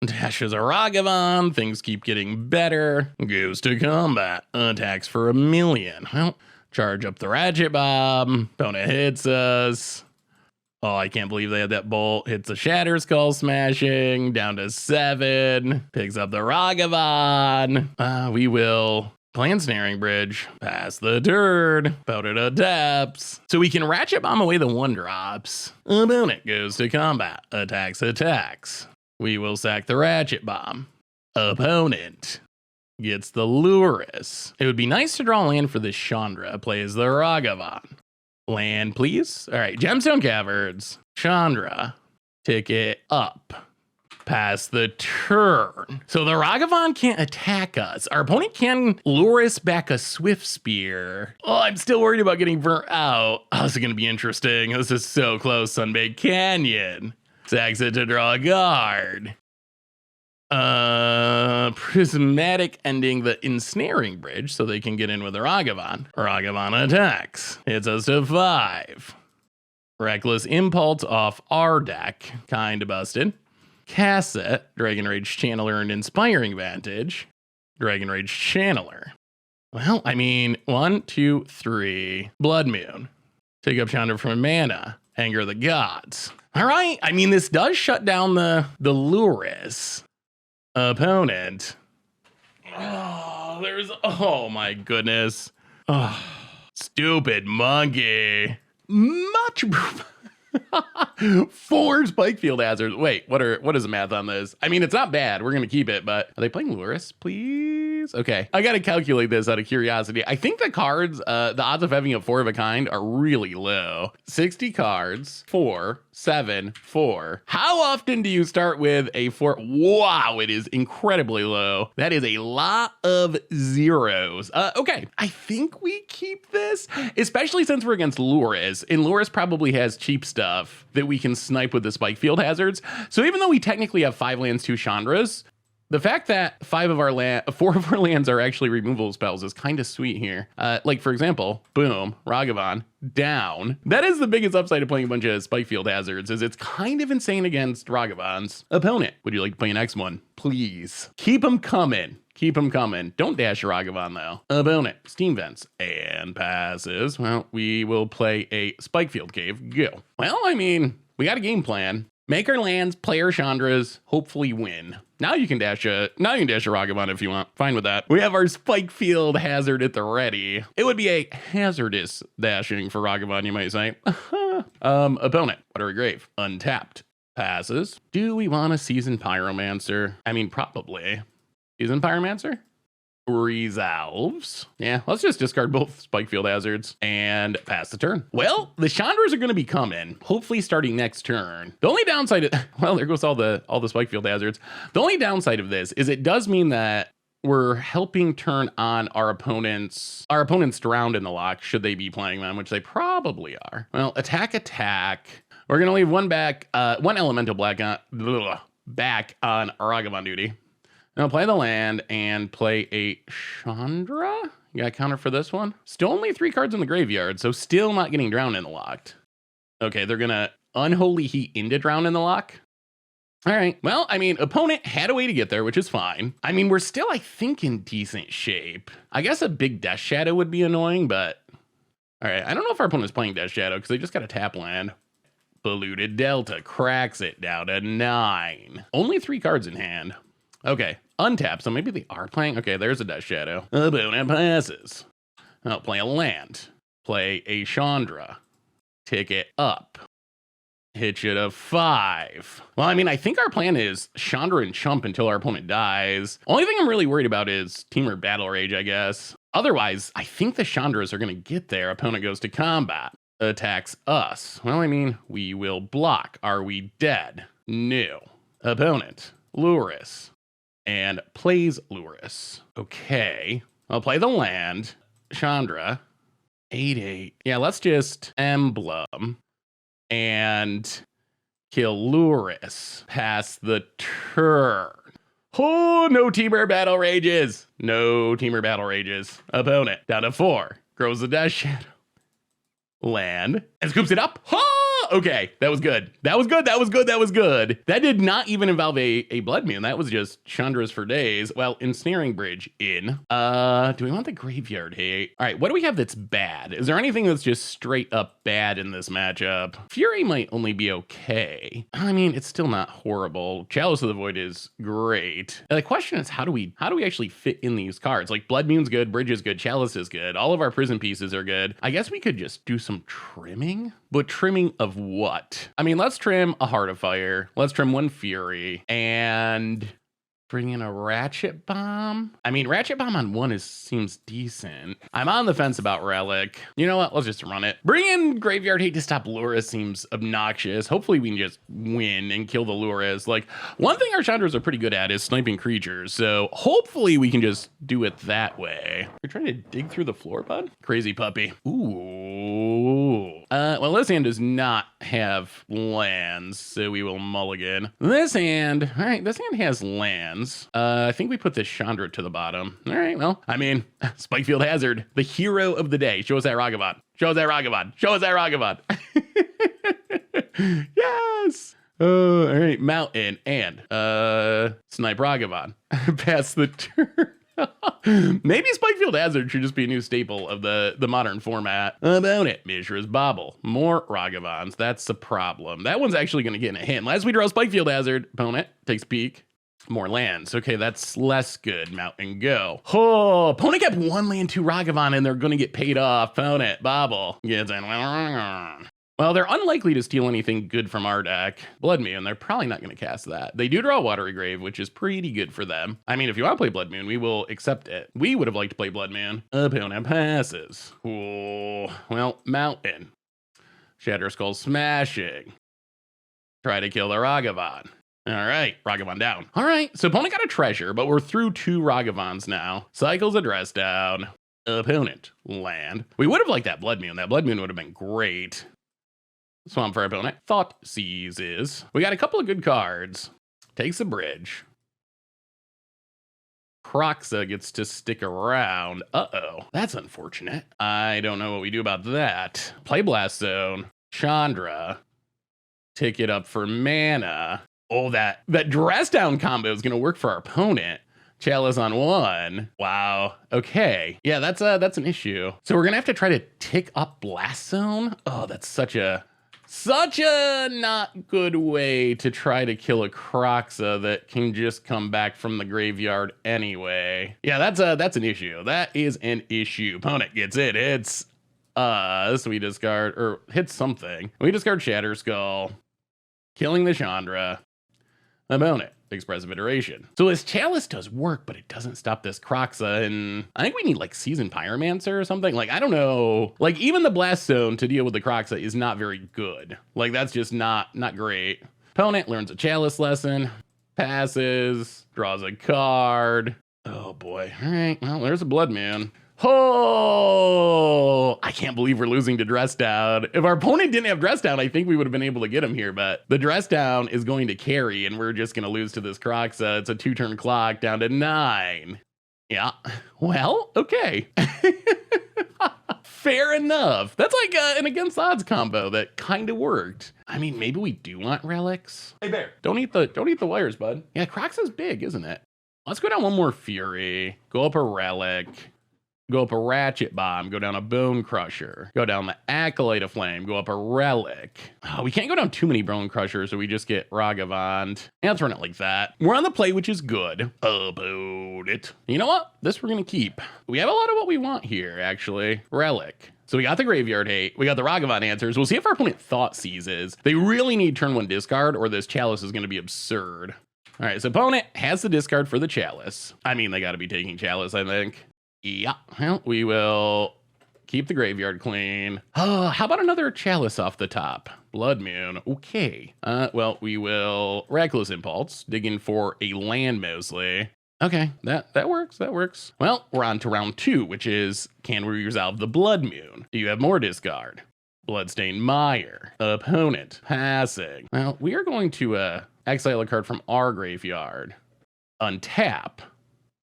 Dashes a Ragavan. Things keep getting better. Goes to combat. Attacks for 1 million. Well, charge up the Ratchet Bomb. Opponent hits us. Oh, I can't believe they had that bolt. Hits the Shatter Skull Smashing. Down to 7. Picks up the Ragavan. We will play Ensnaring Bridge. Pass the turn. Opponent adapts. So we can Ratchet Bomb away the 1-drops. Opponent goes to combat. Attacks. We will sack the Ratchet Bomb. Opponent gets the Luris. It would be nice to draw land for this Chandra. Plays the Ragavan. Land, please. All right, Gemstone Caverns. Chandra. Ticket up. Pass the turn. So the Ragavan can't attack us. Our opponent can lure us back a Swift Spear. Oh, I'm still worried about getting burnt out. Oh, this is going to be interesting. This is so close, Sunbaked Canyon. Sacks it to draw a guard. Prismatic ending the Ensnaring Bridge so they can get in with the Ragavan. Ragavan attacks. Hits us to 5. Reckless Impulse off our deck. Kinda busted. Cast it. Dragon Rage Channeler and Inspiring Vantage. Dragon Rage Channeler. Well, I mean, 1, 2, 3. Blood Moon. Take up Chandra from mana. Anger of the Gods. All right. I mean, this does shut down the Luris. Opponent. Oh my goodness. Oh, stupid monkey. Much 4 Spikefield Hazards. Wait, what is the math on this? I mean, it's not bad. We're gonna keep it, but are they playing Luris, please? Okay, I gotta calculate this out of curiosity. I think the cards, the odds of having a 4 of a kind are really low. 60 cards, 4, 7, 4. How often do you start with a 4? Wow, it is incredibly low. That is a lot of zeros. Okay, I think we keep this, especially since we're against Luris, and Luris probably has cheap stuff that we can snipe with the Spikefield Hazards. So even though we technically have 5 lands, 2 Chandras, the fact that 4 of our lands are actually removal spells is kind of sweet here. Like, for example, boom, Ragavan, down. That is the biggest upside of playing a bunch of Spikefield Hazards, is it's kind of insane against Ragavans. Opponent, would you like to play an next one? Please. Keep them coming. Keep them coming. Don't dash a Ragavan, though. Opponent, Steam Vents, and passes. Well, we will play a Spikefield Cave. Go. Well, I mean, we got a game plan. Make our lands, play our Chandras, hopefully win. Now you can dash a Ragavan if you want. Fine with that. We have our Spikefield Hazard at the ready. It would be a hazardous dashing for Ragavan, you might say. Opponent, Watery Grave, untapped. Passes. Do we want a Seasoned Pyromancer? I mean, probably. Seasoned Pyromancer? Resolves. Yeah, let's just discard both Spikefield Hazards and pass the turn. Well, the Chandras are going to be coming, hopefully starting next turn. The only downside, well, there goes all the Spikefield Hazards. The only downside of this is it does mean that we're helping turn on our opponents drowned in the lock, should they be playing them, which they probably are. Well, attack. We're going to leave one elemental back on Ragavan duty. Now play the land and play a Chandra. You got a counter for this one? Still only 3 cards in the graveyard, so still not getting drowned in the locked. Okay, they're gonna Unholy Heat into drown in the lock. All right, well, I mean, opponent had a way to get there, which is fine. I mean, we're still, I think, in decent shape. I guess a big Death Shadow would be annoying, but all right, I don't know if our opponent's playing Death Shadow because they just got a tap land. Polluted Delta cracks it down to 9. Only 3 cards in hand. Okay, untap, so maybe they are playing. Okay, there's a Death Shadow. Opponent passes. I'll play a land. Play a Chandra. Ticket up. Hit you to 5. Well, I mean, I think our plan is Chandra and Chump until our opponent dies. Only thing I'm really worried about is Temur Battle Rage, I guess. Otherwise, I think the Chandras are going to get there. Opponent goes to combat. Attacks us. Well, I mean, we will block. Are we dead? No. Opponent. Luris. And plays Luris. Okay. I'll play the land. Chandra. 8/8. Yeah, let's just emblem and kill Luris. Pass the turn. Oh, no Teamer Battle Rages. No Teamer Battle Rages. Opponent down to 4. Grows the Death Shadow. Land. And scoops it up. Okay, that was good. That was good. That was good. That was good. That did not even involve a Blood Moon. That was just Chandras for days. Well, Ensnaring Bridge in. Do we want the Graveyard Hate? All right, what do we have that's bad? Is there anything that's just straight up bad in this matchup? Fury might only be okay. I mean, it's still not horrible. Chalice of the Void is great. And the question is, how do we actually fit in these cards? Like, Blood Moon's good, Bridge is good, Chalice is good. All of our prison pieces are good. I guess we could just do some trimming, but trimming of what? I mean, let's trim a Heart of Fire. Let's trim 1 Fury and bring in a Ratchet Bomb. I mean, Ratchet Bomb on 1 seems decent. I'm on the fence about Relic. You know what? Let's just run it. Bring in Graveyard Hate to stop Luris seems obnoxious. Hopefully we can just win and kill the Luris. Like, one thing our Chandras are pretty good at is sniping creatures. So hopefully we can just do it that way. You're trying to dig through the floor, bud? Crazy puppy. Ooh. Well, this hand does not have lands, so we will mulligan. This hand, all right, this hand has lands. I think we put this Chandra to the bottom. All right, well, I mean, Spikefield Hazard, the hero of the day. Show us that Ragavan. Show us that Ragavan. Show us that Ragavan. Yes. All right, Mountain and Snipe Ragavan. Pass the turn. Maybe Spikefield Hazard should just be a new staple of the modern format. About it. Mishra's Bobble. More Ragavans. That's the problem. That one's actually going to get in a hand. Last we draw Spikefield Hazard. Opponent takes a peek. More lands. Okay, that's less good. Mount and go. Oh, opponent kept 1 land, 2 Ragavan, and they're going to get paid off. Opponent, Bobble. Gets in. Well, they're unlikely to steal anything good from our deck. Blood Moon, they're probably not going to cast that. They do draw Watery Grave, which is pretty good for them. I mean, if you want to play Blood Moon, we will accept it. We would have liked to play Blood Moon. Opponent passes. Oh, well, Mountain. Shatter Skull Smashing. Try to kill the Ragavan. All right, Ragavan down. All right, so opponent got a treasure, but we're through 2 Ragavans now. Cycles address down. Opponent, land. We would have liked that Blood Moon. That Blood Moon would have been great. Swamp for our opponent. Thought seizes. We got a couple of good cards. Takes a bridge. Kroxa gets to stick around. Uh-oh. That's unfortunate. I don't know what we do about that. Play Blast Zone. Chandra. Take it up for mana. Oh, that dress down combo is going to work for our opponent. Chalice on 1. Wow. Okay. Yeah, that's an issue. So we're going to have to try to tick up Blast Zone. Oh, that's such a not good way to try to kill a Kroxa that can just come back from the graveyard anyway. Yeah, that's an issue. That is an issue. Opponent gets it. It's us. We discard, or hit something. We discard Shatter Skull, killing the Chandra. Opponent, Expressive Iteration. So this Chalice does work, but it doesn't stop this Kroxa, and I think we need like Seasoned Pyromancer or something. Like, I don't know. Like, even the Blast Zone to deal with the Kroxa is not very good. Like, that's just not great. Opponent learns a Chalice lesson, passes, draws a card. Oh boy. All right, well, there's a Blood Moon. Oh, I can't believe we're losing to Dress Down. If our opponent didn't have Dress Down, I think we would have been able to get him here, but the Dress Down is going to carry, and we're just going to lose to this Kroxa. It's a 2-turn clock down to 9. Yeah, well, okay. Fair enough. That's like an against odds combo that kind of worked. I mean, maybe we do want relics. Hey, Bear, don't eat the wires, bud. Yeah, Kroxa's big, isn't it? Let's go down 1 more Fury, go up a relic. Go up a Ratchet Bomb, go down a Bone Crusher, go down the Acolyte of Flame, go up a Relic. Oh, we can't go down too many Bone Crushers or we just get Ragavant. Yeah, let's run it like that. We're on the play, which is good. About it. You know what? This we're going to keep. We have a lot of what we want here, actually. Relic. So we got the Graveyard Hate. We got the Ragavant answers. We'll see if our opponent Thought Seizes. They really need turn 1 discard or this Chalice is going to be absurd. All right, so opponent has the discard for the Chalice. I mean, they got to be taking Chalice, I think. Yeah, well, we will keep the graveyard clean. Oh, how about another Chalice off the top? Blood Moon, okay. Well, we will Reckless Impulse, dig in for a land mostly. Okay, that works, that works. Well, we're on to round 2, which is, can we resolve the Blood Moon? Do you have more discard? Bloodstained Mire. Opponent. Passing. Well, we are going to exile a card from our graveyard. Untap.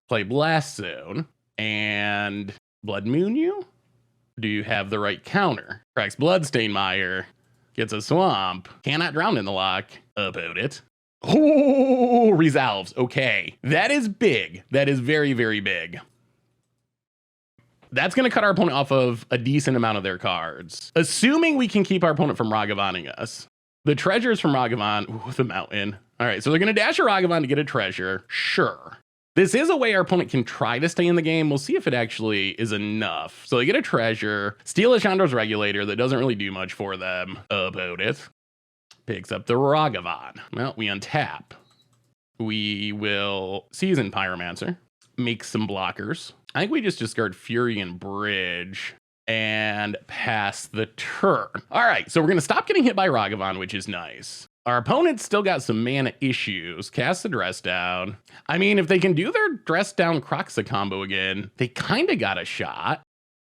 Play Blast Zone. And Blood Moon you? Do you have the right counter? Cracks Bloodstained Mire. Gets a swamp. Cannot drown in the lock. Opponent. Oh, resolves. Okay. That is big. That is very, very big. That's going to cut our opponent off of a decent amount of their cards. Assuming we can keep our opponent from Ragavanning us. The treasures from Ragavan. Ooh, the mountain. All right, so they're going to dash a Ragavan to get a treasure. Sure. This is a way our opponent can try to stay in the game. We'll see if it actually is enough. So they get a treasure, steal a Chandra's Regulator that doesn't really do much for them. Opponent picks up the Ragavan. Well, we untap. We will Season Pyromancer, make some blockers. I think we just discard Fury and Bridge and pass the turn. All right, so we're going to stop getting hit by Ragavan, which is nice. Our opponent's still got some mana issues. Cast the Dress Down. I mean, if they can do their Dress Down Croxa combo again, they kind of got a shot.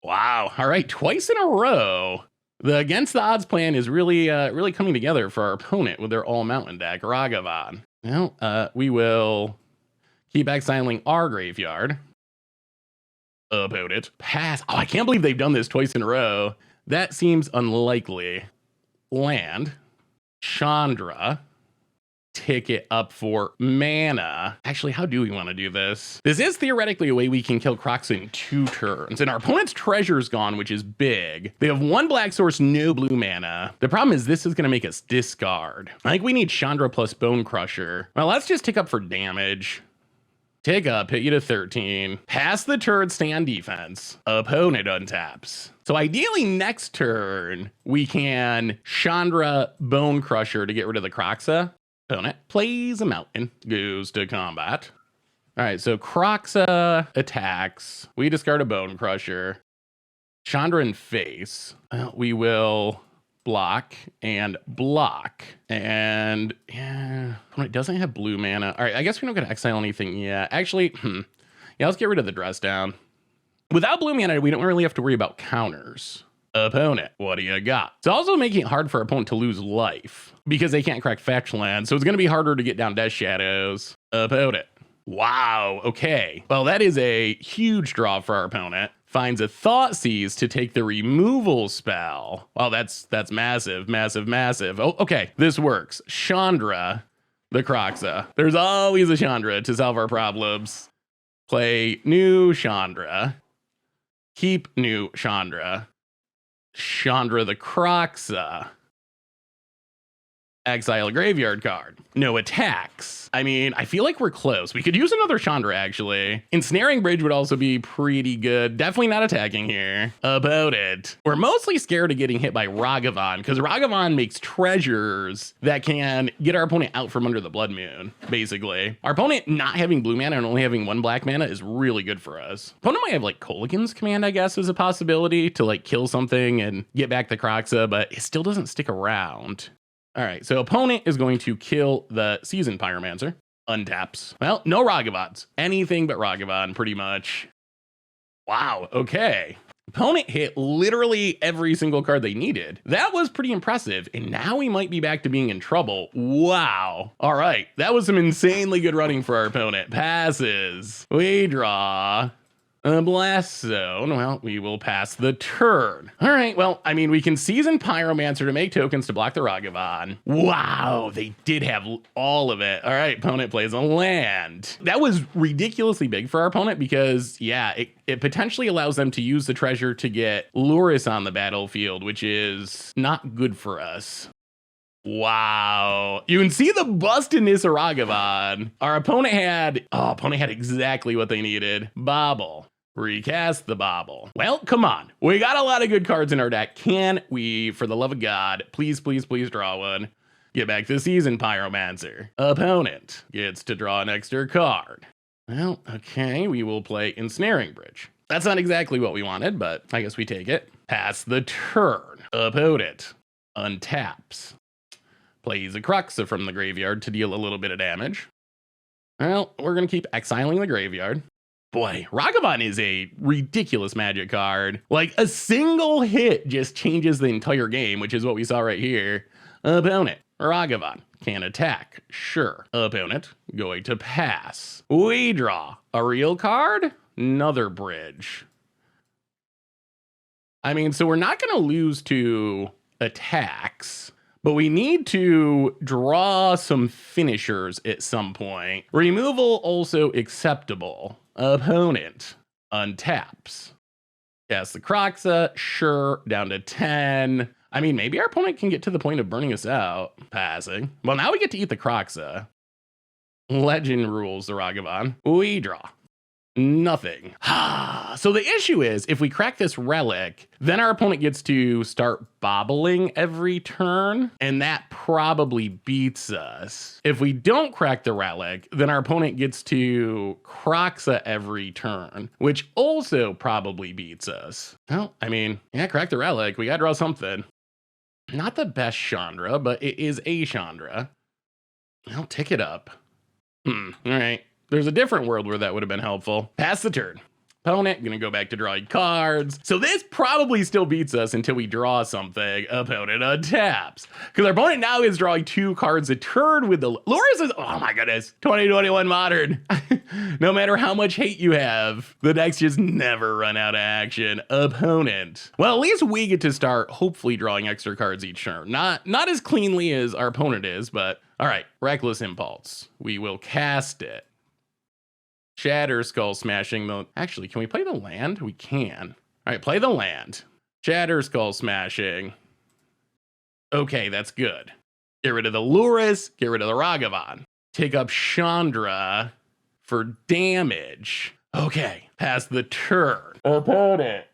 Wow. All right, twice in a row. The Against the Odds plan is really coming together for our opponent with their All Mountain deck, Ragavan. Well, we will keep exiling our graveyard. Opponent. Pass. Oh, I can't believe they've done this twice in a row. That seems unlikely. Land. Chandra. Ticket up for mana. Actually, how do we want to do this? This is theoretically a way we can kill Croxa in 2 turns. And our opponent's treasure's gone, which is big. They have 1 black source, no blue mana. The problem is this is going to make us discard. I think we need Chandra plus Bone Crusher. Well, let's just tick up for damage. Tick up, hit you to 13. Pass the turn, stay on defense. Opponent untaps. So ideally next turn, we can Chandra Bone Crusher to get rid of the Croxa. Opponent plays a mountain, goes to combat. All right, so Croxa attacks. We discard a Bone Crusher. Chandra in face. We will block and block. And yeah, it doesn't have blue mana. All right, I guess we don't get to exile anything yet. Actually, yeah, let's get rid of the Dress Down. Without blue mana, we don't really have to worry about counters. Opponent, what do you got? It's also making it hard for our opponent to lose life because they can't crack fetch land, so it's going to be harder to get down Death Shadows. Opponent. Wow, okay. Well, that is a huge draw for our opponent. Finds a Thoughtseize to take the removal spell. Wow, that's massive, massive, massive. Oh, okay, this works. Chandra, the Croxa. There's always a Chandra to solve our problems. Play new Chandra. Keep new Chandra. Chandra the Croxa. Exile a graveyard card. No attacks. I mean, I feel like we're close. We could use another Chandra, actually. Ensnaring Bridge would also be pretty good. Definitely not attacking here. About it. We're mostly scared of getting hit by Ragavan, because Ragavan makes treasures that can get our opponent out from under the Blood Moon, basically. Our opponent not having blue mana and only having 1 black mana is really good for us. Opponent might have, like, Kolaghan's Command, I guess, is a possibility to, like, kill something and get back the Croxa, but it still doesn't stick around. All right, so opponent is going to kill the Season Pyromancer. Untaps. Well, no Ragavans. Anything but Ragavan, pretty much. Wow, okay. Opponent hit literally every single card they needed. That was pretty impressive, and now we might be back to being in trouble. Wow. All right, that was some insanely good running for our opponent. Passes. We draw a Blast Zone. Well, we will pass the turn. All right, well, I mean, we can Season Pyromancer to make tokens to block the Ragavan. Wow, they did have all of it. All right, opponent plays a land. That was ridiculously big for our opponent because, yeah, it potentially allows them to use the treasure to get Luris on the battlefield, which is not good for us. Wow. You can see the bustedness of Ragavan. Our opponent had exactly what they needed. Bobble. Recast the Bobble. Well, come on. We got a lot of good cards in our deck. Can we, for the love of God, please, please, please draw one? Get back to Season Pyromancer. Opponent gets to draw an extra card. Well, okay, we will play Ensnaring Bridge. That's not exactly what we wanted, but I guess we take it. Pass the turn. Opponent untaps. Plays a Croxa from the graveyard to deal a little bit of damage. Well, we're going to keep exiling the graveyard. Boy, Ragavan is a ridiculous Magic card. Like, a single hit just changes the entire game, which is what we saw right here. Opponent, Ragavan, can attack. Sure. Opponent, going to pass. We draw a real card, another bridge. I mean, so we're not going to lose to attacks, but we need to draw some finishers at some point. Removal also acceptable. Opponent untaps. Yes, the Croxa, sure, down to 10. I mean, maybe our opponent can get to the point of burning us out. Passing. Well, now we get to eat the Croxa. Legend rules the Ragavan. We draw. Nothing. So the issue is, if we crack this relic, then our opponent gets to start bobbling every turn, and that probably beats us. If we don't crack the relic, then our opponent gets to Croxa every turn, which also probably beats us. Well, I mean, yeah, crack the relic. We gotta draw something. Not the best Chandra, but it is a Chandra. I'll tick it up. All right. There's a different world where that would have been helpful. Pass the turn. Opponent, gonna go back to drawing cards. So this probably still beats us until we draw something. Opponent untaps. Because our opponent now is drawing 2 cards a turn with the Lures is, oh my goodness, 2021 Modern. No matter how much hate you have, the decks just never run out of action. Opponent. Well, at least we get to start hopefully drawing extra cards each turn. Not as cleanly as our opponent is, but all right, Reckless Impulse. We will cast it. Shatter Skull Smashing. Actually, can we play the land? We can. All right, play the land. Shatter Skull Smashing. Okay, that's good. Get rid of the Luris, get rid of the Ragavan. Take up Chandra for damage. Okay, pass the turn. Opponent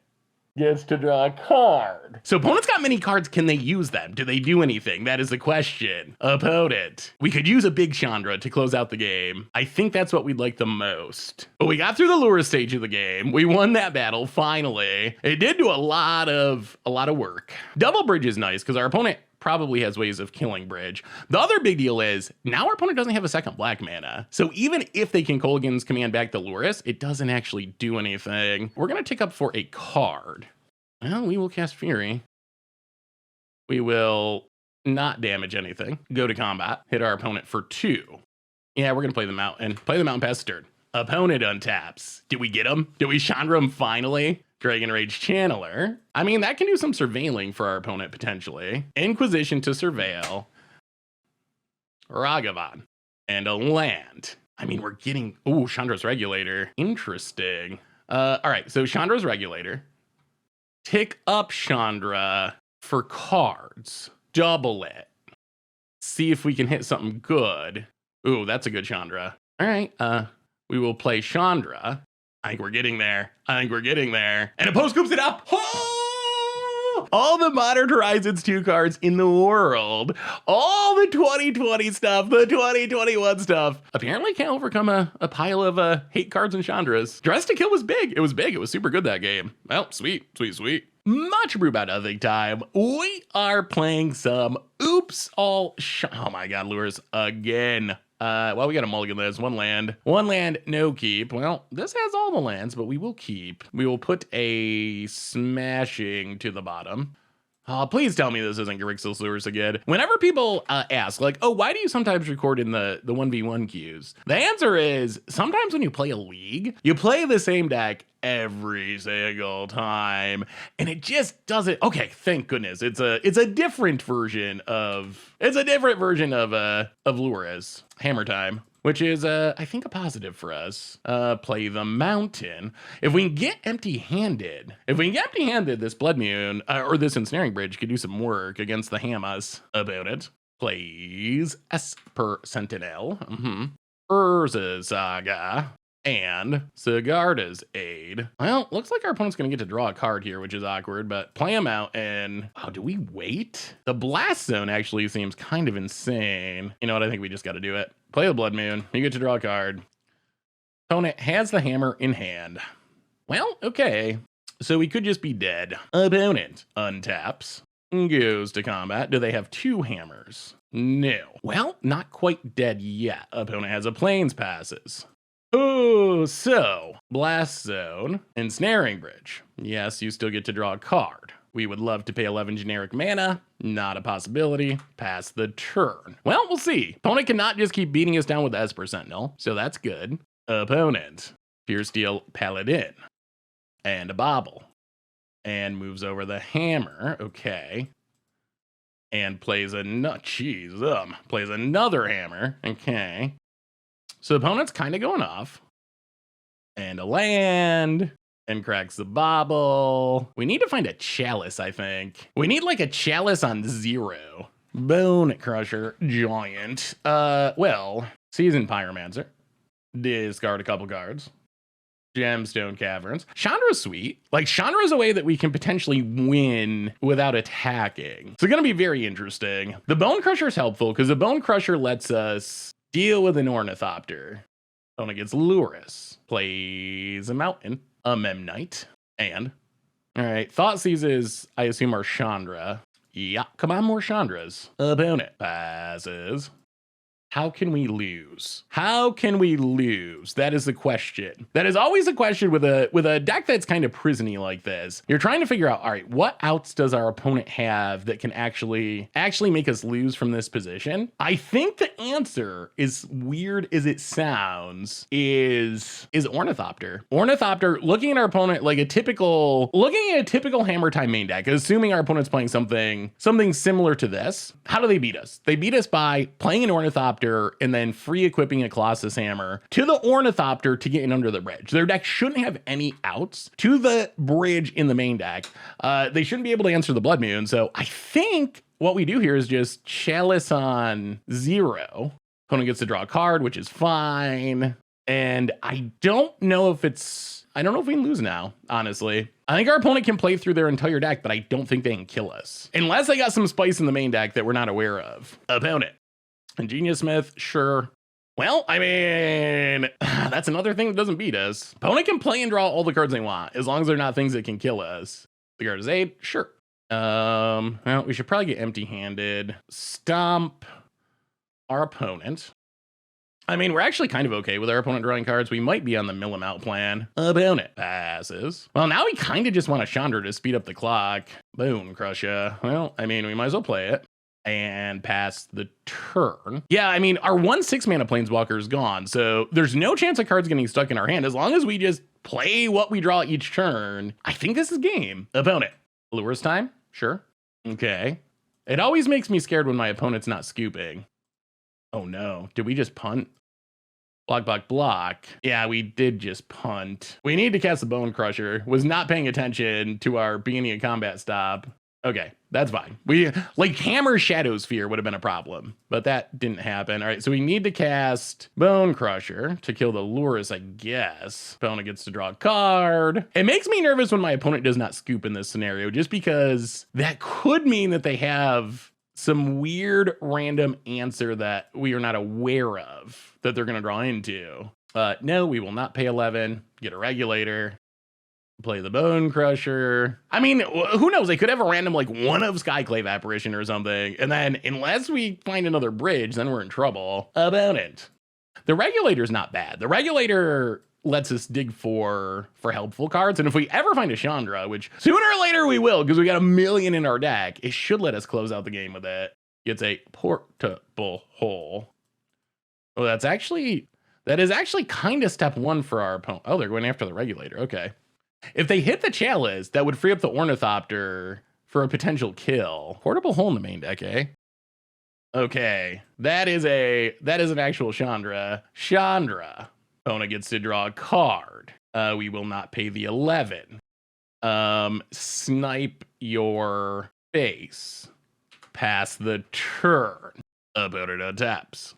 gets to draw a card. So opponent's got many cards. Can they use them? Do they do anything? That is the question. Opponent. We could use a big Chandra to close out the game. I think that's what we'd like the most. But we got through the lure stage of the game. We won that battle, finally. It did do a lot of work. Double bridge is nice because our opponent probably has ways of killing bridge. The other big deal is now our opponent doesn't have a second black mana. So even if they can Kolaghan's Command back the Luris, it doesn't actually do anything. We're gonna take up for a card. Well, we will cast Fury. We will not damage anything. Go to combat, hit our opponent for 2. Yeah, we're gonna play the mountain. Play the mountain past the turn. Opponent untaps. Did we get him? Did we Chandra him finally? Dragon Rage Channeler. I mean, that can do some surveilling for our opponent, potentially. Inquisition to surveil. Ragavan. And a land. I mean, we're getting... Ooh, Chandra's Regulator. Interesting. All right, so Chandra's Regulator. Tick up Chandra for cards. Double it. See if we can hit something good. Ooh, that's a good Chandra. All right, we will play Chandra. I think we're getting there. And a post scoops it up. Oh! All the Modern Horizons 2 cards in the world. All the 2020 stuff, the 2021 stuff. Apparently can't overcome a pile of hate cards and Chandras. Dress to Kill was big. It was big. It was super good, that game. Well, sweet. Much Abrew About Nothing time. We are playing some Oops All oh my god, Lures again. Well, we got a mulligan this. One land, no keep. Well, this has all the lands, but we will keep. We will put a smashing to the bottom. Please tell me this isn't Grixis Lures again. Whenever people ask, like, oh, why do you sometimes record in the 1v1 queues? The answer is, sometimes when you play a league, you play the same deck every single time, and it just doesn't. Okay, thank goodness. It's a different version of Lures. Hammer time. Which is, I think, a positive for us. Play the mountain. If we can get empty-handed, this Blood Moon, or this Ensnaring Bridge could do some work against the Hamas about it. Plays Esper Sentinel, Urza's Saga, and Sigarda's Aid. Well, looks like our opponent's gonna get to draw a card here, which is awkward, but play him out and... Oh, do we wait? The Blast Zone actually seems kind of insane. You know what, I think we just gotta do it. Play the Blood Moon, you get to draw a card. Opponent has the hammer in hand. Well, okay. So we could just be dead. Opponent untaps. goes to combat. Do they have 2 hammers? No. Well, not quite dead yet. Opponent has a plains passes. Oh, so Blast Zone, Ensnaring Bridge. Yes, you still get to draw a card. We would love to pay 11 generic mana. Not a possibility. Pass the turn. Well, we'll see. Opponent cannot just keep beating us down with the Esper Sentinel, so that's good. Opponent, Pure Steel Paladin, and a Bobble. And moves over the hammer. Okay. And plays plays another hammer. Okay. So the opponent's kind of going off. And a land. And cracks the Bobble. We need to find a Chalice, I think. We need like a Chalice on 0. Bone Crusher Giant. Well, Seasoned Pyromancer. Discard a couple cards. Gemstone Caverns. Chandra's sweet. Like, Chandra's a way that we can potentially win without attacking. So gonna be very interesting. The Bone Crusher is helpful because the Bone Crusher lets us deal with an Ornithopter. Opponent gets Luris. Plays a Mountain, a Memnite, and... Alright, Thought Seizes, I assume, are Chandra. Yeah, come on, more Chandras. Opponent passes. How can we lose? How can we lose? That is the question. That is always a question with a deck that's kind of prisony like this. You're trying to figure out, all right, what outs does our opponent have that can actually make us lose from this position? I think the answer, is weird as it sounds, is Ornithopter. Ornithopter, looking at our opponent like looking at a typical Hammer Time main deck, assuming our opponent's playing something similar to this. How do they beat us? They beat us by playing an Ornithopter and then free equipping a Colossus Hammer to the Ornithopter to get in under the bridge. Their deck shouldn't have any outs to the bridge in the main deck. They shouldn't be able to answer the Blood Moon. So I think what we do here is just Chalice on 0. Opponent gets to draw a card, which is fine. And I don't know if we can lose now, honestly. I think our opponent can play through their entire deck, but I don't think they can kill us. Unless they got some spice in the main deck that we're not aware of. Opponent. Ingenious Smith, sure. Well, I mean, that's another thing that doesn't beat us. Opponent can play and draw all the cards they want, as long as they're not things that can kill us. The card is 8, sure. Well, we should probably get empty-handed. Stomp our opponent. I mean, we're actually kind of okay with our opponent drawing cards. We might be on the mill him out plan. Opponent passes. Well, now we kind of just want a Chandra to speed up the clock. Boom, Crusher. Well, I mean, we might as well play it. And pass the turn. Yeah, I mean, our 1/6 mana Planeswalker is gone, so there's no chance of cards getting stuck in our hand as long as we just play what we draw each turn. I think this is game. Opponent. Lures time? Sure. Okay. It always makes me scared when my opponent's not scooping. Oh no, did we just punt? Block, block, block. Yeah, we did just punt. We need to cast the Bone Crusher. Was not paying attention to our beginning of combat stop. Okay, that's fine. Hammer Shadow Sphere would have been a problem, but that didn't happen. All right, so we need to cast Bone Crusher to kill the Luris, I guess. Opponent gets to draw a card. It makes me nervous when my opponent does not scoop in this scenario, just because that could mean that they have some weird random answer that we are not aware of that they're gonna draw into. No, we will not pay 11, get a Regulator. Play the Bone Crusher. I mean, who knows? They could have a random, one of Skyclave Apparition or something. And then, unless we find another bridge, then we're in trouble. Opponent. The Regulator's not bad. The Regulator lets us dig for helpful cards. And if we ever find a Chandra, which sooner or later we will, because we got 1 million in our deck, it should let us close out the game with it. It's a portable hole. Oh, that is actually kind of step 1 for our opponent. Oh, they're going after the Regulator. Okay. If they hit the Chalice, that would free up the Ornithopter for a potential kill. Portable hole in the main deck, eh? Okay, that is an actual Chandra. Chandra. Opponent gets to draw a card. We will not pay the 11. Snipe your face. Pass the turn. Opponent untaps.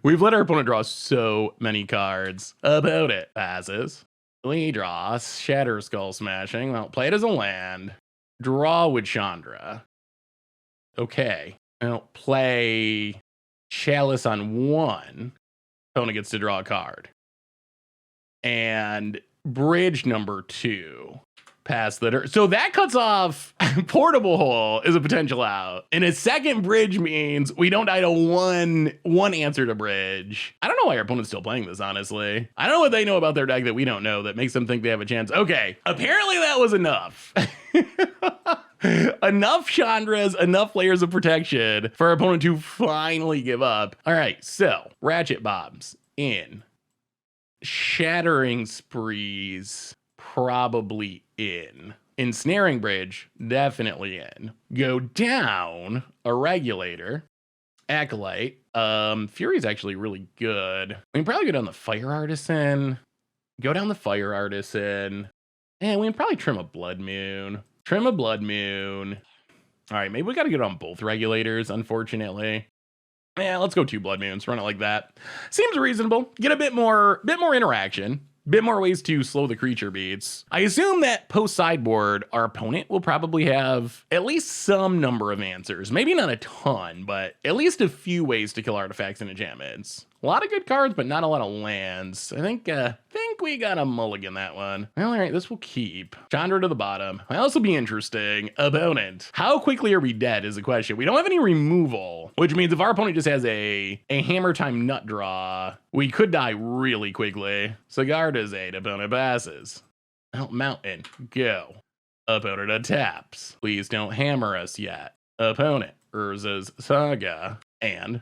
We've let our opponent draw so many cards. Opponent passes. We draw Shatter Skull Smashing. Well, play it as a land. Draw with Chandra. Okay. Well, play Chalice on 1. Opponent gets to draw a card. And bridge number 2. Pass the turn. So that cuts off Portable Hole is a potential out. And a second bridge means we don't die to one answer to bridge. I don't know why our opponent's still playing this, honestly. I don't know what they know about their deck that we don't know that makes them think they have a chance. Okay, apparently that was enough. Enough Chandras, enough layers of protection for our opponent to finally give up. All right, so Ratchet Bombs in. Shattering Sprees, probably in. Ensnaring Bridge, definitely in. Go down a Regulator. Acolyte. Fury's actually really good. We can probably go down the Fire Artisan. Go down the Fire Artisan. And we can probably trim a Blood Moon. Trim a Blood Moon. All right, maybe we got to get on both Regulators, unfortunately. Yeah, let's go 2 Blood Moons, run it like that. Seems reasonable. Get a bit more interaction. Bit more ways to slow the creature beats. I assume that post sideboard, our opponent will probably have at least some number of answers. Maybe not a ton, but at least a few ways to kill artifacts and enchantments. A lot of good cards, but not a lot of lands. I think we got a mulligan that one. Well, all right, this will keep. Chandra to the bottom. Well, this will be interesting. Opponent. How quickly are we dead is the question. We don't have any removal, which means if our opponent just has a hammer time nut draw, we could die really quickly. Cigar does 8, opponent passes. Oh, Mountain, go. Opponent taps. Please don't hammer us yet. Opponent, Urza's Saga, and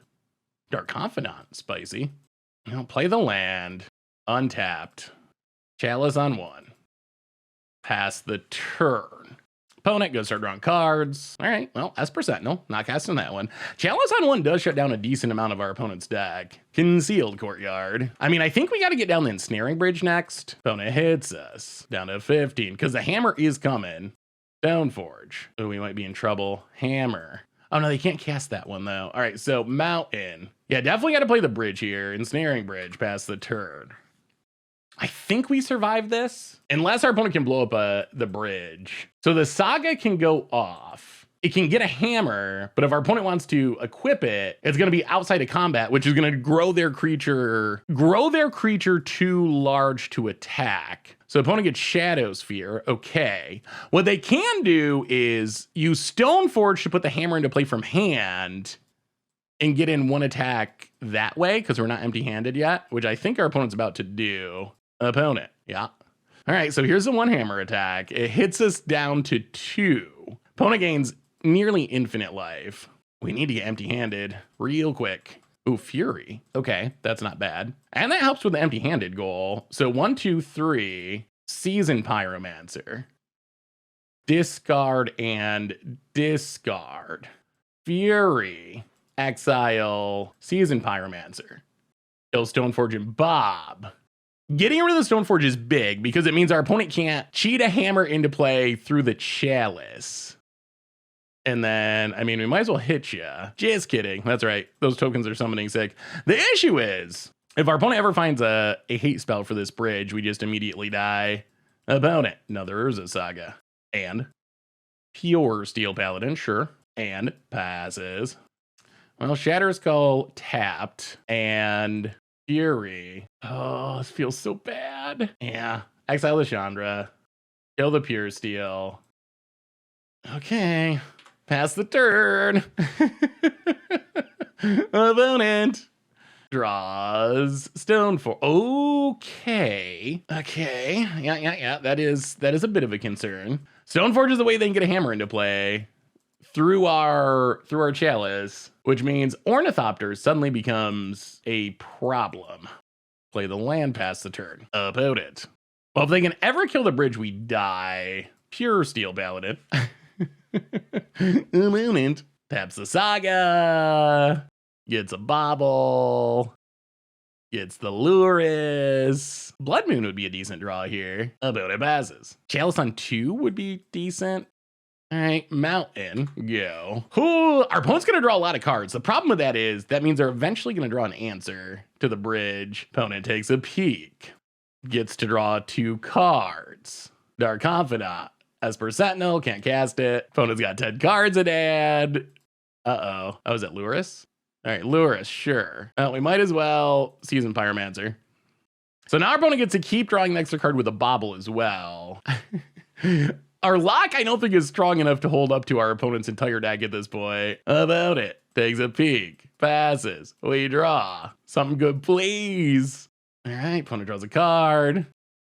Dark Confidant, spicy. Play the land. Untapped. Chalice on 1. Pass the turn. Opponent goes start drawing cards. All right, well, Esper Sentinel. Not casting that one. Chalice on 1 does shut down a decent amount of our opponent's deck. Concealed Courtyard. I mean, I think we got to get down the Ensnaring Bridge next. Opponent hits us. Down to 15, because the hammer is coming. Stoneforge. Oh, we might be in trouble. Hammer. Oh, no, they can't cast that one, though. All right, so Mountain. Yeah, definitely got to play the bridge here. Ensnaring Bridge past the turn. I think we survive this, unless our opponent can blow up the bridge. So the Saga can go off. It can get a hammer, but if our opponent wants to equip it, it's going to be outside of combat, which is going to grow their creature too large to attack. So opponent gets Shadow Sphere. Okay. What they can do is use Stoneforge to put the hammer into play from hand and get in one attack that way, because we're not empty-handed yet, which I think our opponent's about to do. Opponent, yeah. All right, so here's the 1 hammer attack. It hits us down to 2. Opponent gains nearly infinite life. We need to get empty-handed real quick. Ooh, Fury. Okay, that's not bad. And that helps with the empty-handed goal. So 1, 2, 3, Season Pyromancer. Discard and discard. Fury. Exile. Season Pyromancer. Kill Stoneforge and Bob. Getting rid of the Stoneforge is big because it means our opponent can't cheat a hammer into play through the Chalice. And then, I mean, we might as well hit you. Just kidding. That's right. Those tokens are summoning sick. The issue is, if our opponent ever finds a hate spell for this bridge, we just immediately die. Opponent, another Urza Saga. And Pure Steel Paladin, sure. And passes. Well, Shattered Skull tapped. And Fury. Oh, this feels so bad. Yeah. Exile the Chandra. Kill the Pure Steel. Okay. Pass the turn. Opponent draws Stoneforge. Okay. Yeah. That is a bit of a concern. Stoneforge is the way they can get a hammer into play through our Chalice, which means Ornithopter suddenly becomes a problem. Play the land past the turn. Opponent. Well, if they can ever kill the bridge, we die. Pure Steel Paladin. Opponent. Taps the Saga. Gets a Bobble. Gets the Luris. Blood Moon would be a decent draw here. Opponent passes. Chalice on 2 would be decent. All right, Mountain, go. Ooh, our opponent's going to draw a lot of cards. The problem with that is that means they're eventually going to draw an answer to the bridge. Opponent takes a peek. Gets to draw 2 cards. Dark Confidant. Esper Sentinel, can't cast it. Opponent's got 10 cards in hand. Uh-oh. Oh, is that Luris? All right, Luris, sure. We might as well Season Pyromancer. So now our opponent gets to keep drawing an extra card with a Bobble as well. Our lock, I don't think, is strong enough to hold up to our opponent's entire deck at this point. About it. Takes a peek. Passes. We draw. Something good, please. All right, opponent draws a card.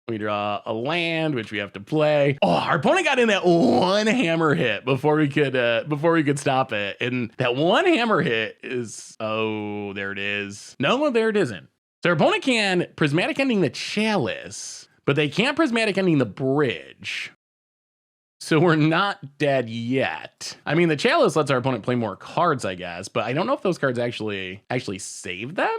We draw a land, which we have to play. Oh, our opponent got in that one hammer hit before we could stop it. And that one hammer hit is, oh, there it is. No, there it isn't. So our opponent can prismatic ending the chalice, but they can't prismatic ending the bridge. So we're not dead yet. I mean, the chalice lets our opponent play more cards, I guess, but I don't know if those cards actually save them.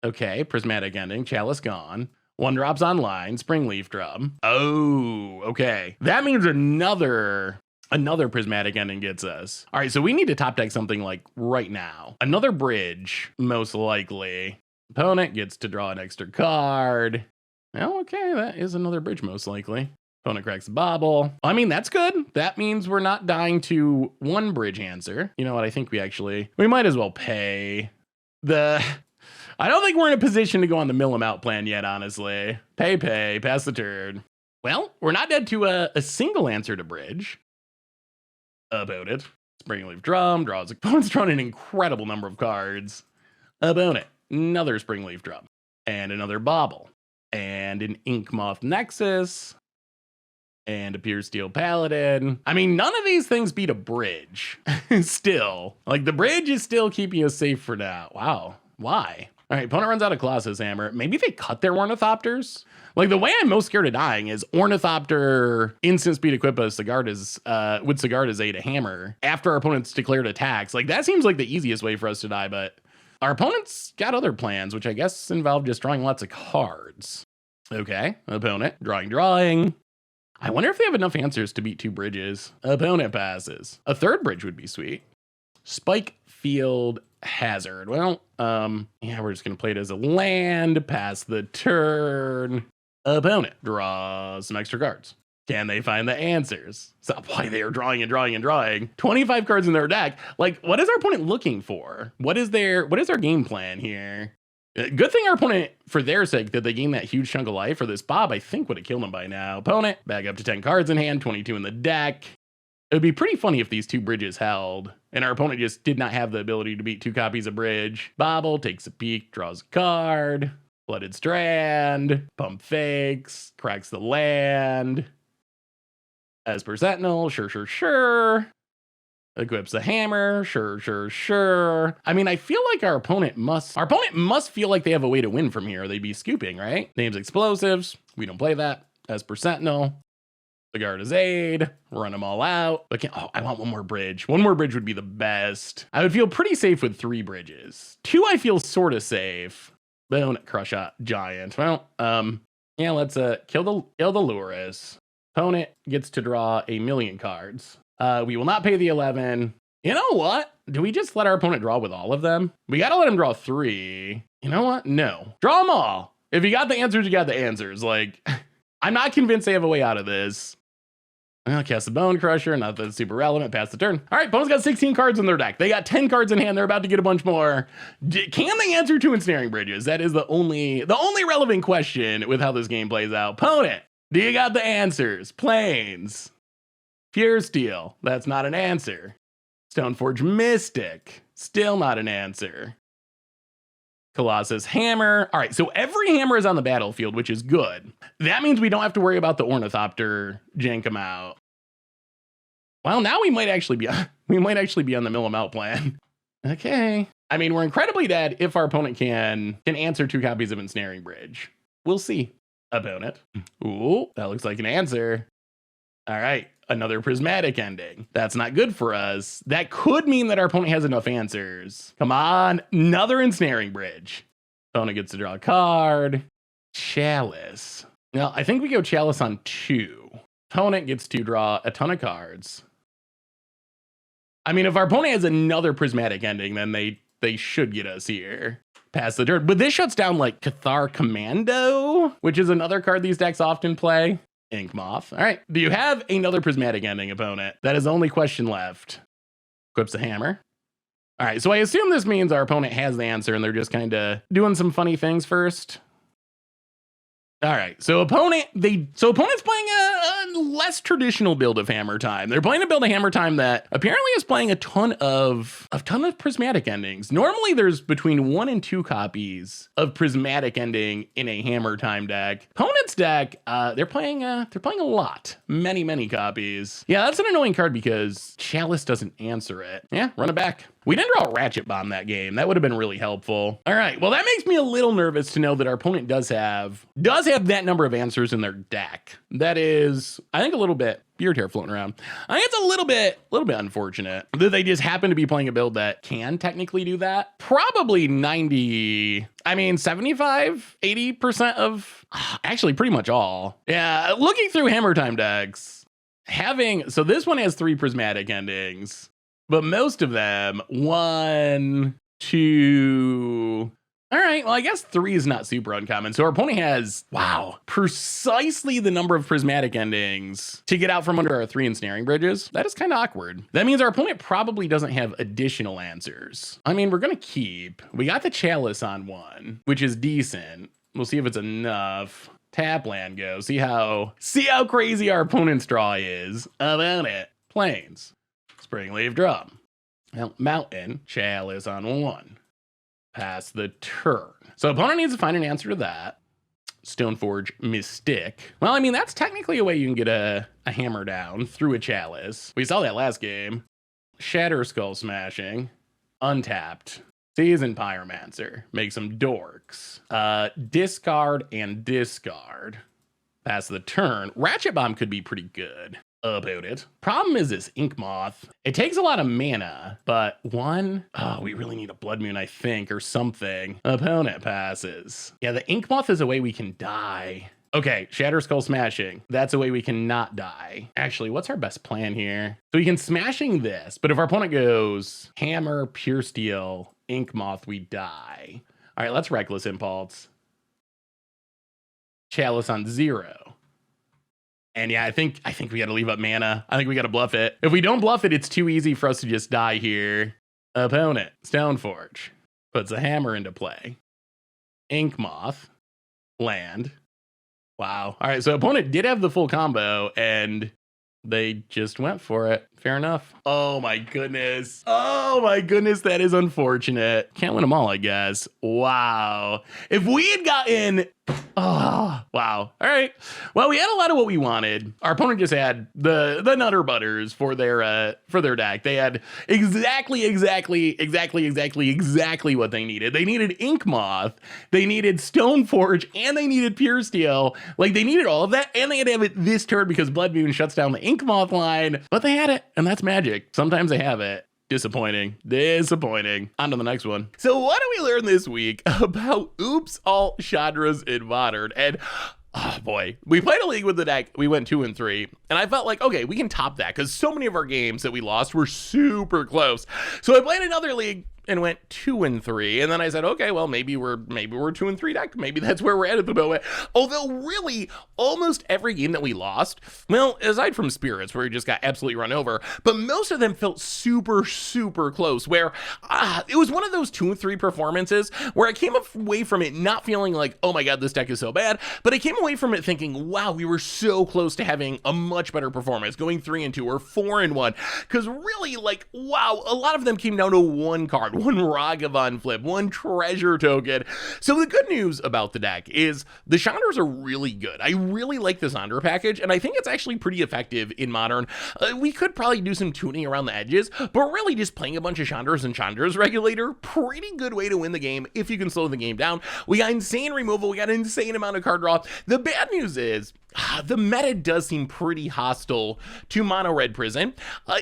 Okay, prismatic ending, chalice gone. One drops online, Springleaf Drum. Oh, okay. That means another prismatic ending gets us. All right, so we need to top deck something like right now. Another bridge, most likely. Opponent gets to draw an extra card. Oh, okay, that is another bridge, most likely. Opponent cracks the bobble. I mean, that's good. That means we're not dying to one bridge answer. You know what? I think we might as well pay the... I don't think we're in a position to go on the mill 'em out plan yet, honestly. Pay, pass the turn. Well, we're not dead to a single answer to bridge. About it. Springleaf Drum, draws. Opponent's drawn an incredible number of cards. About it. Another Springleaf Drum. And another Bobble. And an Inkmoth Nexus. And a Pure Steel Paladin. I mean, none of these things beat a bridge. Still. Like, the bridge is still keeping us safe for now. Wow. Why? All right, opponent runs out of Colossus Hammer. Maybe they cut their Ornithopters? Like, the way I'm most scared of dying is Ornithopter instant speed equip with Sigarda's Aid a hammer after our opponent's declared attacks. Like, that seems like the easiest way for us to die, but our opponent's got other plans, which I guess involve just drawing lots of cards. Okay, opponent, drawing. I wonder if they have enough answers to beat two bridges. Opponent passes. A third bridge would be sweet. Spike Field Hazard. Well, yeah, we're just gonna play it as a land, pass the turn. Opponent draws some extra cards. Can they find the answers? So why they are drawing and drawing and drawing. 25 cards in their deck. Like, what is our opponent looking for? What is their game plan here? Good thing our opponent, for their sake, that they gain that huge chunk of life, or this Bob, I think, would have killed him by now. Opponent, back up to 10 cards in hand, 22 in the deck. It would be pretty funny if these two bridges held, and our opponent just did not have the ability to beat two copies of bridge. Bobble, takes a peek, draws a card. Blooded Strand, Pump Fakes, cracks the land. As per Sentinel, sure. Equips a hammer, sure. I mean, I feel like our opponent must feel like they have a way to win from here, or they'd be scooping, right? Names explosives, we don't play that. As per Sentinel, Sigarda's Aid, run them all out. But I want one more bridge. One more bridge would be the best. I would feel pretty safe with 3 bridges. 2 I feel sort of safe. Boom, crush a giant. Well, yeah, let's kill the Luris. Opponent gets to draw a million cards. We will not pay the 11. You know what? Do we just let our opponent draw with all of them? We gotta let him draw 3. You know what? No. Draw them all. If you got the answers, you got the answers. Like, I'm not convinced they have a way out of this. I'll cast the Bone Crusher, not that it's super relevant, pass the turn. All right, opponent's got 16 cards in their deck. They got 10 cards in hand, they're about to get a bunch more. Can they answer 2 ensnaring bridges? That is the only relevant question with how this game plays out. Opponent, do you got the answers? Plains. Pure Steel, that's not an answer. Stoneforge Mystic, still not an answer. Colossus Hammer. All right, so every hammer is on the battlefield, which is good. That means we don't have to worry about the Ornithopter jank 'em out. Well, now we might actually be on the mill 'em out plan. Okay. I mean, we're incredibly dead if our opponent can answer 2 copies of Ensnaring Bridge. We'll see. Opponent. Ooh, that looks like an answer. All right, another prismatic ending. That's not good for us. That could mean that our opponent has enough answers. Come on, another Ensnaring Bridge. Opponent gets to draw a card. Chalice. Now, I think we go Chalice on 2. Opponent gets to draw a ton of cards. I mean, if our opponent has another prismatic ending, then they should get us here. Pass the turn. But this shuts down like Cathar Commando, which is another card these decks often play. Inkmoth. All right. Do you have another prismatic ending, opponent? That is the only question left. Equips a hammer. All right. So I assume this means our opponent has the answer and they're just kind of doing some funny things first. All right. So opponent's playing a less traditional build of Hammer Time. They're playing a build of Hammer Time that apparently is playing a ton of prismatic endings. Normally there's between 1 and 2 copies of prismatic ending in a Hammer Time deck. Opponent's deck, they're playing a lot. Many copies. Yeah, that's an annoying card because Chalice doesn't answer it. Yeah, run it back. We didn't draw a Ratchet Bomb that game. That would have been really helpful. All right, well, that makes me a little nervous to know that our opponent does have that number of answers in their deck. That is, I think, a little bit Beard Hair floating around. I think it's a little bit unfortunate that they just happen to be playing a build that can technically do that. Probably 75, 80% of, actually pretty much all. Yeah, looking through Hammer Time decks, so this one has 3 prismatic endings. But most of them, 1, 2. All right, well, I guess 3 is not super uncommon. So our opponent has, precisely the number of prismatic endings to get out from under our 3 ensnaring bridges. That is kind of awkward. That means our opponent probably doesn't have additional answers. I mean, we're going to keep. We got the Chalice on 1, which is decent. We'll see if it's enough. Tap land go. See how crazy our opponent's draw is. About it. Plains. Springleaf Drum. Well, Mountain, Chalice on 1. Pass the turn. So opponent needs to find an answer to that. Stoneforge Mystic. Well, I mean, that's technically a way you can get a hammer down through a Chalice. We saw that last game. Shatter Skull Smashing. Untapped. Seasoned Pyromancer. Make some dorks. Discard and discard. Pass the turn. Ratchet Bomb could be pretty good about it. Problem is this Ink Moth. It takes a lot of mana, but we really need a Blood Moon, I think, or something. Opponent passes. Yeah, the Ink Moth is a way we can die. Okay, Shatter Skull Smashing. That's a way we can not die. Actually, what's our best plan here? So we can Smashing this, but if our opponent goes Hammer, Pure Steel, Ink Moth, we die. All right, let's Reckless Impulse. Chalice on 0. And yeah, I think we got to leave up mana. I think we got to bluff it. If we don't bluff it, it's too easy for us to just die here. Opponent, Stoneforge, puts a hammer into play. Ink Moth, land. Wow. All right, so opponent did have the full combo, and they just went for it. Fair enough. Oh my goodness. That is unfortunate. Can't win them all, I guess. Wow. If we had gotten... Oh, wow. All right. Well, we had a lot of what we wanted. Our opponent just had the Nutter Butters for their deck. They had exactly what they needed. They needed Ink Moth, they needed Stoneforge, and they needed Pure Steel. Like, they needed all of that, and they had to have it this turn because Blood Moon shuts down the Ink Moth line. But they had it, and that's magic. Sometimes they have it. Disappointing. On to the next one. So what do we learn this week about Oops All Chandras in Modern? And oh boy, we played a league with the deck. We went 2-3, and I felt like, okay, we can top that because so many of our games that we lost were super close. So I played another league and went 2-3, and then I said, okay, well, maybe we're 2-3 deck. Maybe that's where we're at the moment. Although really, almost every game that we lost, well, aside from Spirits, where we just got absolutely run over, but most of them felt super close, where it was one of those 2-3 performances where I came away from it not feeling like, oh my god, this deck is so bad, but I came away from it thinking, wow, we were so close to having a much better performance, going 3-2 or 4-1, because really, like, wow, a lot of them came down to one card, one Ragavan flip, one treasure token. So the good news about the deck is the Chandras are really good. I really like the Chandra package, and I think it's actually pretty effective in Modern. We could probably do some tuning around the edges, but really just playing a bunch of Chandras and Chandras Regulator, pretty good way to win the game if you can slow the game down. We got insane removal, we got an insane amount of card draw. The bad news is, the meta does seem pretty hostile to Mono Red Prison,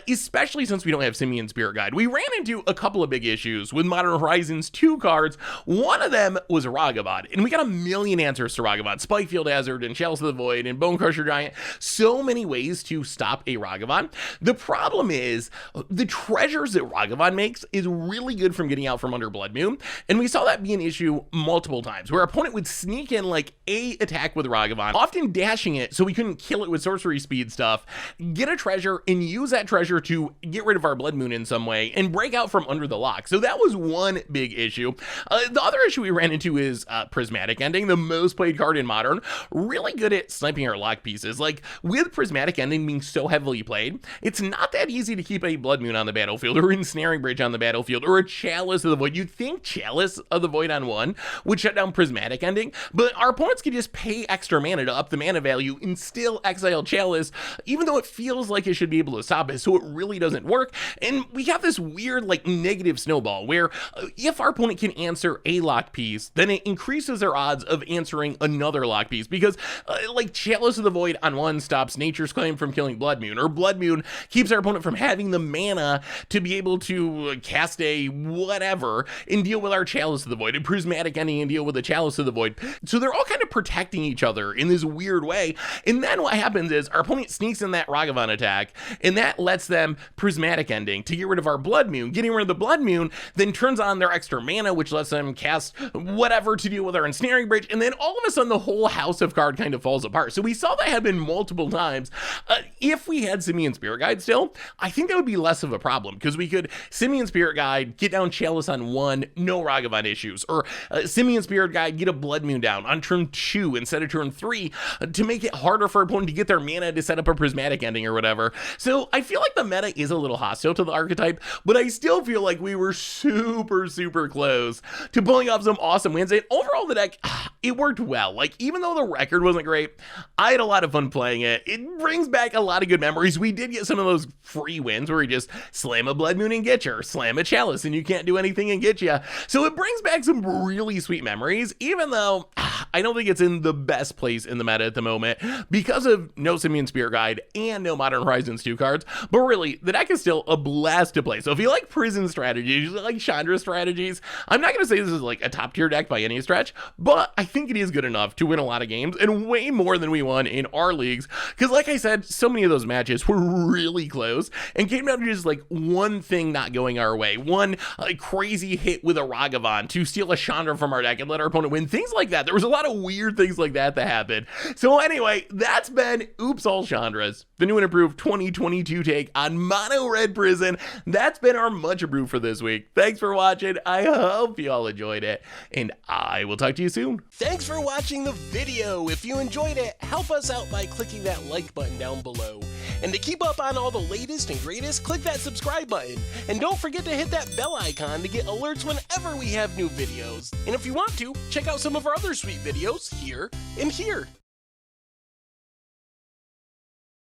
especially since we don't have Simian Spirit Guide. We ran into a couple of big issues with Modern Horizons 2 cards. One of them was Ragavan, and we got a million answers to Ragavan. Spikefield Hazard and Chalice of the Void and Bone Crusher Giant. So many ways to stop a Ragavan. The problem is, the treasures that Ragavan makes is really good from getting out from under Blood Moon, and we saw that be an issue multiple times, where our opponent would sneak in like a attack with Ragavan, often dash rushing it so we couldn't kill it with sorcery speed stuff, get a treasure and use that treasure to get rid of our Blood Moon in some way and break out from under the lock. So that was one big issue. The other issue we ran into is Prismatic Ending, the most played card in Modern, really good at sniping our lock pieces. Like, with Prismatic Ending being so heavily played, it's not that easy to keep a Blood Moon on the battlefield or Ensnaring Bridge on the battlefield or a Chalice of the Void. You'd think Chalice of the Void on one would shut down Prismatic Ending, but our opponents could just pay extra mana to up the mana value and still exile Chalice, even though it feels like it should be able to stop it, so it really doesn't work. And we have this weird, like, negative snowball where if our opponent can answer a lock piece, then it increases their odds of answering another lock piece, because like Chalice of the Void on one stops Nature's Claim from killing Blood Moon, or Blood Moon keeps our opponent from having the mana to be able to cast a whatever and deal with our Chalice of the Void, and Prismatic Ending and deal with the Chalice of the Void. So they're all kind of protecting each other in this weird way. And then what happens is our opponent sneaks in that Ragavan attack, and that lets them Prismatic Ending to get rid of our Blood Moon. Getting rid of the Blood Moon then turns on their extra mana, which lets them cast whatever to deal with our Ensnaring Bridge, and then all of a sudden the whole house of card kind of falls apart. So we saw that happen multiple times. If we had Simian Spirit Guide still, I think that would be less of a problem, because we could Simian Spirit Guide, get down Chalice on one, no Ragavan issues, or Simian Spirit Guide, get a Blood Moon down on turn 2 instead of turn 3 to make it harder for our opponent to get their mana to set up a Prismatic Ending or whatever. So I feel like the meta is a little hostile to the archetype, but I still feel like we were super close to pulling off some awesome wins. And overall, the deck, it worked well. Like, even though the record wasn't great, I had a lot of fun playing it. It brings back a lot of good memories. We did get some of those free wins where we just slam a Blood Moon and get you, or slam a Chalice and you can't do anything and get you. So it brings back some really sweet memories, even though I don't think it's in the best place in the meta at the moment because of no Simian Spirit Guide and no Modern Horizons 2 cards. But really, the deck is still a blast to play. So if you like prison strategies, you like Chandra strategies, I'm not going to say this is like a top tier deck by any stretch, but I think it is good enough to win a lot of games, and way more than we won in our leagues. Because like I said, so many of those matches were really close and came down to just like one thing not going our way. One crazy hit with a Ragavan to steal a Chandra from our deck and let our opponent win. Things like that. There was a lot of weird things like that happened. So anyway, that's been Oops All Chandras, the new and improved 2022 take on Mono Red Prison. That's been our Much Abrew for this week. Thanks for watching. I hope you all enjoyed it, and I will talk to you soon. Thanks for watching the video. If you enjoyed it, help us out by clicking that like button down below. And to keep up on all the latest and greatest, click that subscribe button. And don't forget to hit that bell icon to get alerts whenever we have new videos. And if you want to, check out some of our other sweet videos here and here.